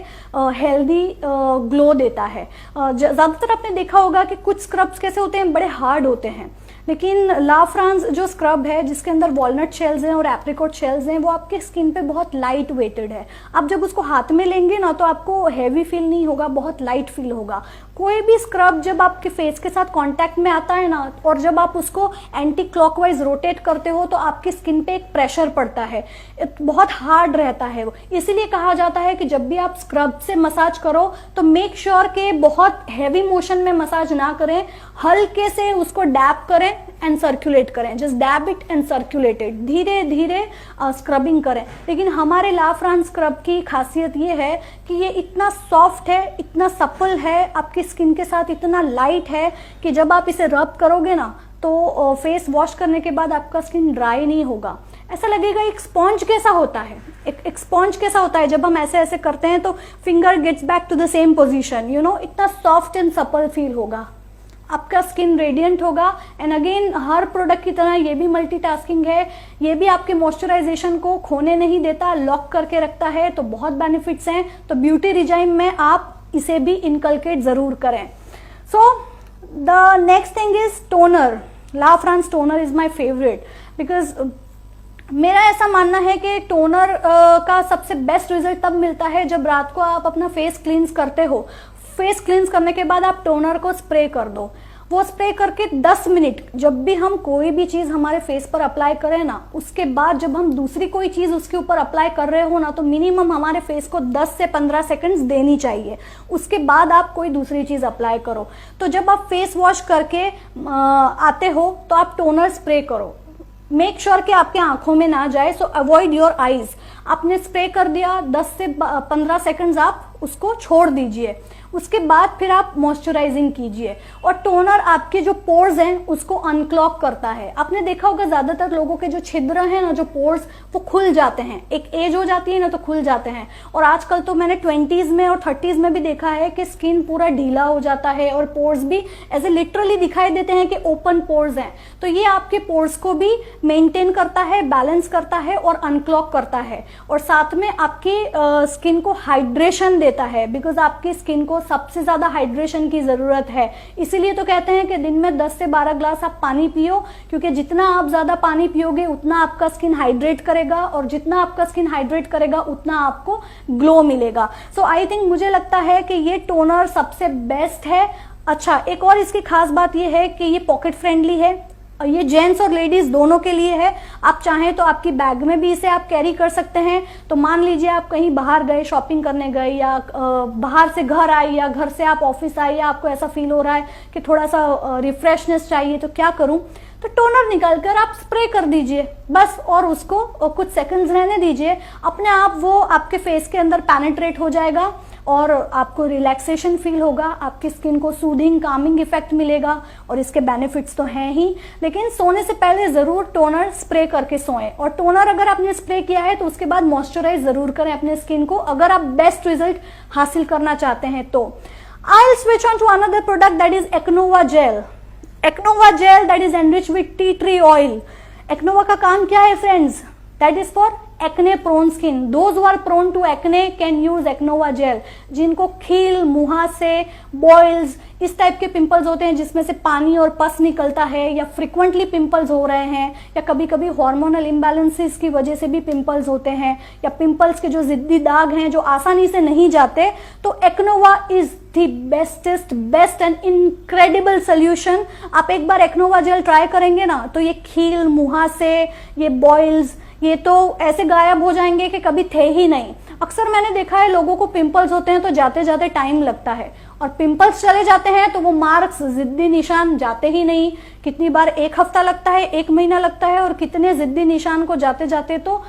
हेल्दी ग्लो देता है। ज्यादातर आपने देखा होगा कि कुछ स्क्रब्स कैसे होते हैं, बड़े हार्ड होते हैं, लेकिन ला फ्रांस जो स्क्रब है जिसके अंदर वॉलनट शेल्स हैं और एप्रिकॉट शेल्स हैं, वो आपके स्किन पे बहुत लाइट वेटेड है। आप जब उसको हाथ में लेंगे ना तो आपको हैवी फील नहीं होगा, बहुत लाइट फील होगा। कोई भी स्क्रब जब आपके फेस के साथ कांटेक्ट में आता है ना, और जब आप उसको एंटी क्लॉकवाइज रोटेट करते हो तो आपकी स्किन पे एक प्रेशर पड़ता है, बहुत हार्ड रहता है वो। इसीलिए कहा जाता है कि जब भी आप स्क्रब से मसाज करो तो मेक श्योर के बहुत हैवी मोशन में मसाज ना करें, हल्के से उसको डैब करें एंड सर्कुलेट करें, just dab it and circulate it, धीरे धीरे स्क्रबिंग करें। लेकिन हमारे ला फ्रांस स्क्रब की खासियत ये है कि ये इतना सॉफ्ट है, इतना सपल है, आपकी स्किन के साथ इतना लाइट है कि जब आप इसे रब करोगे ना तो फेस वॉश करने के बाद आपका स्किन ड्राई नहीं होगा, ऐसा लगेगा एक स्पॉन्ज कैसा होता है, एक स्पॉन्ज कैसा होता है। जब हम ऐसे ऐसे करते हैं तो finger gets back to the same position, you know, इतना सॉफ्ट एंड सपल फील होगा, आपका स्किन रेडिएंट होगा। एंड अगेन हर प्रोडक्ट की तरह ये भी मल्टीटास्किंग है, ये भी आपके मॉइस्चराइजेशन को खोने नहीं देता, लॉक करके रखता है, तो बहुत बेनिफिट्स हैं। तो ब्यूटी रिजाइम में आप इसे भी इनकलकेट जरूर करें। So the next thing is toner. La France toner is my favourite because मेरा ऐसा मानना है कि टोनर का सबसे बेस्ट रिजल्ट तब मिलता है जब रात को आप अपना फेस क्लींस करते हो। फेस क्लींस करने के बाद आप टोनर को स्प्रे कर दो। वो स्प्रे करके 10 मिनट जब भी हम कोई भी चीज हमारे फेस पर अप्लाई करें ना, उसके बाद जब हम दूसरी कोई चीज उसके ऊपर अप्लाई कर रहे हो ना, तो मिनिमम हमारे फेस को 10 से 15 सेकंड्स देनी चाहिए। उसके बाद आप कोई दूसरी चीज अप्लाई करो। तो जब आप फेस वॉश करके आते हो तो आप टोनर स्प्रे करो, मेक श्योर कि आपके आंखों में ना जाए, सो अवॉइड योर आईज। आपने स्प्रे कर दिया, 10 से 15 सेकंड्स आप उसको छोड़ दीजिए, उसके बाद फिर आप मॉइस्चराइजिंग कीजिए। और टोनर आपके जो पोर्स हैं उसको अनक्लॉग करता है। आपने देखा होगा ज्यादातर लोगों के जो छिद्र हैं ना, जो पोर्स, वो खुल जाते हैं, एक एज हो जाती है ना तो खुल जाते हैं। और आजकल तो मैंने 20s में और 30s में भी देखा है कि स्किन पूरा ढीला हो जाता है और पोर्स भी ऐसे लिटरली दिखाई देते हैं कि ओपन पोर्स हैं। तो ये आपके पोर्स को भी मेंटेन करता है, बैलेंस करता है और अनक्लॉग करता है, और साथ में आपकी स्किन को हाइड्रेशन देता है, बिकॉज आपकी स्किन को सबसे ज्यादा हाइड्रेशन की जरूरत है। इसीलिए तो कहते हैं कि दिन में 10 से 12 ग्लास आप पानी पियो, क्योंकि जितना आप ज्यादा पानी पियोगे उतना आपका स्किन हाइड्रेट करेगा, और जितना आपका स्किन हाइड्रेट करेगा उतना आपको ग्लो मिलेगा। सो आई थिंक, मुझे लगता है कि ये टोनर सबसे बेस्ट है। अच्छा, एक और इसकी खास बात ये है कि ये पॉकेट फ्रेंडली है, ये जेंट्स और लेडीज दोनों के लिए है। आप चाहें तो आपकी बैग में भी इसे आप कैरी कर सकते हैं। तो मान लीजिए आप कहीं बाहर गए, शॉपिंग करने गए, या बाहर से घर आए, या घर से आप ऑफिस आए, या आपको ऐसा फील हो रहा है कि थोड़ा सा रिफ्रेशनेस चाहिए, तो क्या करूं, तो टोनर निकालकर आप स्प्रे कर दीजिए बस, और उसको कुछ सेकंड्स रहने दीजिए। अपने आप वो आपके फेस के अंदर पेनिट्रेट हो जाएगा और आपको रिलैक्सेशन फील होगा, आपकी स्किन को सूदिंग कामिंग इफेक्ट मिलेगा, और इसके बेनिफिट्स तो हैं ही। लेकिन सोने से पहले जरूर टोनर स्प्रे करके सोएं, और टोनर अगर आपने स्प्रे किया है तो उसके बाद मॉइस्चराइज जरूर करें अपने स्किन को, अगर आप बेस्ट रिजल्ट हासिल करना चाहते हैं तो। I will switch on to another product, that is Acnova gel. Acnova gel that is enriched with tea tree oil. Acnova का काम क्या है friends? That is for acne prone skin. Those who are prone to acne can use Acnova gel. जिनको खील, मुहासे, बॉयल्स, इस टाइप के पिंपल्स होते हैं जिसमें से पानी और पस निकलता है, या फ्रिक्वेंटली पिंपल्स हो रहे हैं, या कभी कभी हार्मोनल इम्बैलेंसेस की वजह से भी पिंपल्स होते हैं, या पिंपल्स के जो जिद्दी दाग हैं जो आसानी से नहीं जाते, तो Acnova is the best and incredible solution. आप एक बार एक्नोवा जेल ट्राई करेंगे ना तो ये खील, मुहासे, ये बॉयल्स, ये तो ऐसे गायब हो जाएंगे कि कभी थे ही नहीं। अक्सर मैंने देखा है लोगों को पिंपल्स होते हैं तो जाते जाते टाइम लगता है, और पिंपल्स चले जाते हैं तो वो मार्क्स, जिद्दी निशान जाते ही नहीं। कितनी बार 1 हफ्ता लगता है, 1 महीना लगता है, और कितने जिद्दी निशान को जाते जाते तो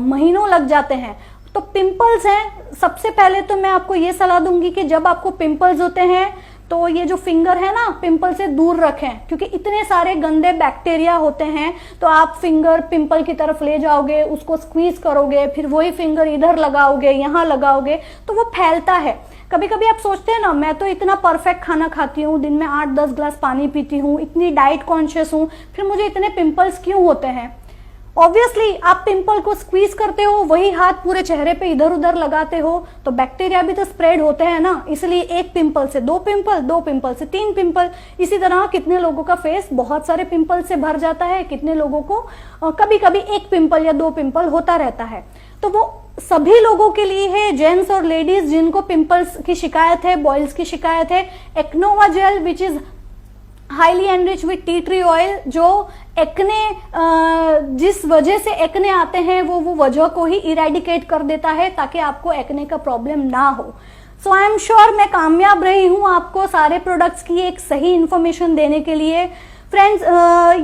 महीनों लग जाते हैं। तो पिंपल्स हैं, सबसे पहले तो मैं आपको ये सलाह दूंगी कि जब आपको पिंपल्स होते हैं तो ये जो फिंगर है ना, पिंपल से दूर रखें, क्योंकि इतने सारे गंदे बैक्टीरिया होते हैं। तो आप फिंगर पिंपल की तरफ ले जाओगे, उसको स्क्वीज करोगे, फिर वही फिंगर इधर लगाओगे, यहाँ लगाओगे, तो वो फैलता है। कभी कभी आप सोचते हैं ना, मैं तो इतना परफेक्ट खाना खाती हूँ, दिन में 8-10 ग्लास पानी पीती हूँ, इतनी डाइट कॉन्शियस हूँ, फिर मुझे इतने पिंपल्स क्यों होते हैं? ऑब्वियसली आप पिंपल को स्क्वीज करते हो, वही हाथ पूरे चेहरे पे इधर उधर लगाते हो तो बैक्टीरिया भी तो स्प्रेड होते हैं ना। इसलिए एक पिंपल से 2 पिंपल, 2 पिंपल से 3 पिंपल, इसी तरह कितने लोगों का फेस बहुत सारे पिंपल से भर जाता है, कितने लोगों को कभी कभी 1 पिंपल या 2 पिंपल होता रहता है। तो वो सभी लोगों के लिए है, जेंट्स और लेडीज जिनको पिंपल्स की शिकायत है, बॉयल्स की शिकायत है। Acnova gel which is highly enrich with tea tree oil, जो एक्ने, जिस वजह से एक्ने आते हैं वो वजह को ही इरेडिकेट कर देता है ताकि आपको एक्ने का प्रॉब्लम ना हो। सो आई एम श्योर मैं कामयाब रही हूं आपको सारे प्रोडक्ट्स की एक सही इंफॉर्मेशन देने के लिए। फ्रेंड्स,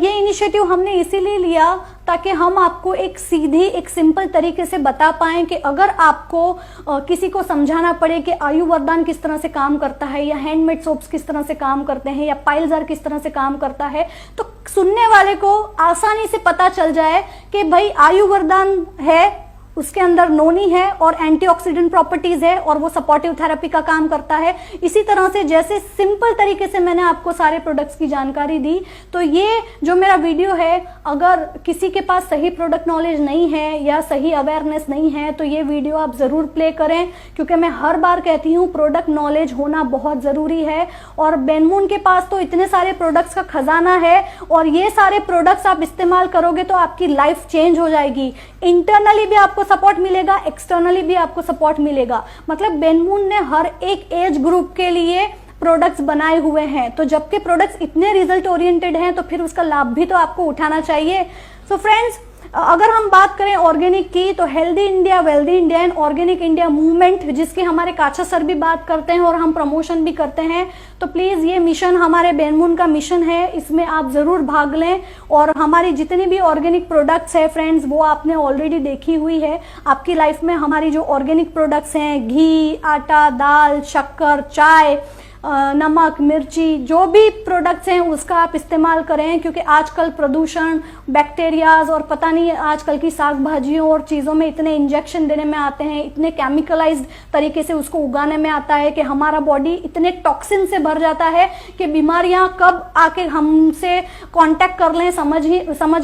ये इनिशिएटिव हमने इसीलिए लिया ताकि हम आपको एक सीधी, एक सिंपल तरीके से बता पाएं कि अगर आपको किसी को समझाना पड़े कि आयु वरदान किस तरह से काम करता है, या हैंडमेड सोप्स किस तरह से काम करते हैं, या पाइलजार किस तरह से काम करता है, तो सुनने वाले को आसानी से पता चल जाए कि भाई आयु वरदान है, उसके अंदर नोनी है और एंटीऑक्सीडेंट प्रॉपर्टीज है और वो सपोर्टिव थेरेपी का काम करता है। इसी तरह से जैसे सिंपल तरीके से मैंने आपको सारे प्रोडक्ट्स की जानकारी दी, तो ये जो मेरा वीडियो है, अगर किसी के पास सही प्रोडक्ट नॉलेज नहीं है या सही अवेयरनेस नहीं है तो ये वीडियो आप जरूर प्ले करें, क्योंकि मैं हर बार कहती हूँ प्रोडक्ट नॉलेज होना बहुत जरूरी है। और बेनमून के पास तो इतने सारे प्रोडक्ट्स का खजाना है और ये सारे प्रोडक्ट्स आप इस्तेमाल करोगे तो आपकी लाइफ चेंज हो जाएगी। इंटरनली भी आपको सपोर्ट मिलेगा, एक्सटर्नली भी आपको सपोर्ट मिलेगा। मतलब बेनमून ने हर एक एज ग्रुप के लिए प्रोडक्ट्स बनाए हुए हैं, तो जबकि प्रोडक्ट्स इतने रिजल्ट ओरिएंटेड हैं तो फिर उसका लाभ भी तो आपको उठाना चाहिए। सो फ्रेंड्स, अगर हम बात करें ऑर्गेनिक की, तो healthy India, wealthy India and organic India movement, जिसकी हमारे काचा सर भी बात करते हैं और हम प्रमोशन भी करते हैं, तो प्लीज ये मिशन हमारे बेनमून का मिशन है, इसमें आप जरूर भाग लें। और हमारी जितनी भी ऑर्गेनिक प्रोडक्ट्स है फ्रेंड्स, वो आपने ऑलरेडी देखी हुई है। आपकी लाइफ में हमारी जो ऑर्गेनिक प्रोडक्ट्स हैं, घी, आटा, दाल, शक्कर, चाय, नमक, मिर्ची, जो भी प्रोडक्ट्स हैं उसका आप इस्तेमाल करें, क्योंकि आजकल प्रदूषण, बैक्टीरियाज और पता नहीं आजकल की साग भाजियों और चीज़ों में इतने इंजेक्शन देने में आते हैं, इतने केमिकलाइज्ड तरीके से उसको उगाने में आता है कि हमारा बॉडी इतने टॉक्सिन से भर जाता है कि बीमारियां कब आके हमसे कांटेक्ट कर लें समझ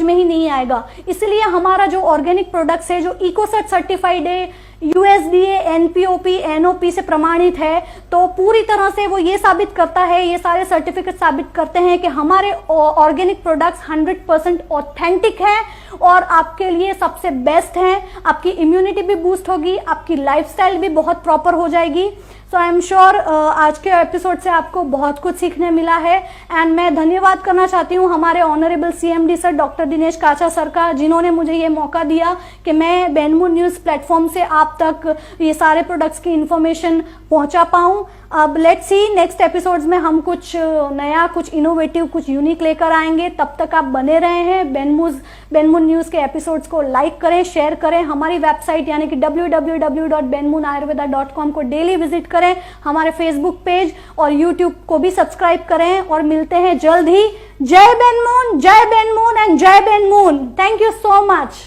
में ही नहीं आएगा। इसलिए हमारा जो ऑर्गेनिक प्रोडक्ट्स है, जो इकोसेट सर्टिफाइड है, यूएसडीए, एनपीओपी, एनओपी से प्रमाणित है, तो पूरी तरह से वो ये साबित करता है, ये सारे सर्टिफिकेट साबित करते हैं कि हमारे ऑर्गेनिक प्रोडक्ट्स 100% ऑथेंटिक हैं और आपके लिए सबसे बेस्ट हैं। आपकी इम्यूनिटी भी बूस्ट होगी, आपकी लाइफस्टाइल भी बहुत प्रॉपर हो जाएगी। सो आई एम श्योर आज के एपिसोड से आपको बहुत कुछ सीखने मिला है। एंड मैं धन्यवाद करना चाहती हूँ हमारे honourable CMD sir doctor Dinesh काचा सर का, जिन्होंने मुझे ये मौका दिया कि मैं बेनमून न्यूज प्लेटफॉर्म से आप तक ये सारे प्रोडक्ट्स की इंफॉर्मेशन पहुंचा पाऊं। अब लेट्स सी नेक्स्ट एपिसोड्स में हम कुछ नया, कुछ इनोवेटिव, कुछ यूनिक लेकर आएंगे। तब तक आप बने रहे हैं। बेनमून न्यूज के एपिसोड्स को लाइक करें, शेयर करें, हमारी वेबसाइट यानी कि www.benmoonayurveda.com को डेली विजिट करें, हमारे फेसबुक पेज और यूट्यूब को भी सब्सक्राइब करें और मिलते हैं जल्द ही। जय बेनमून एंड जय बेनमून। Thank you so much.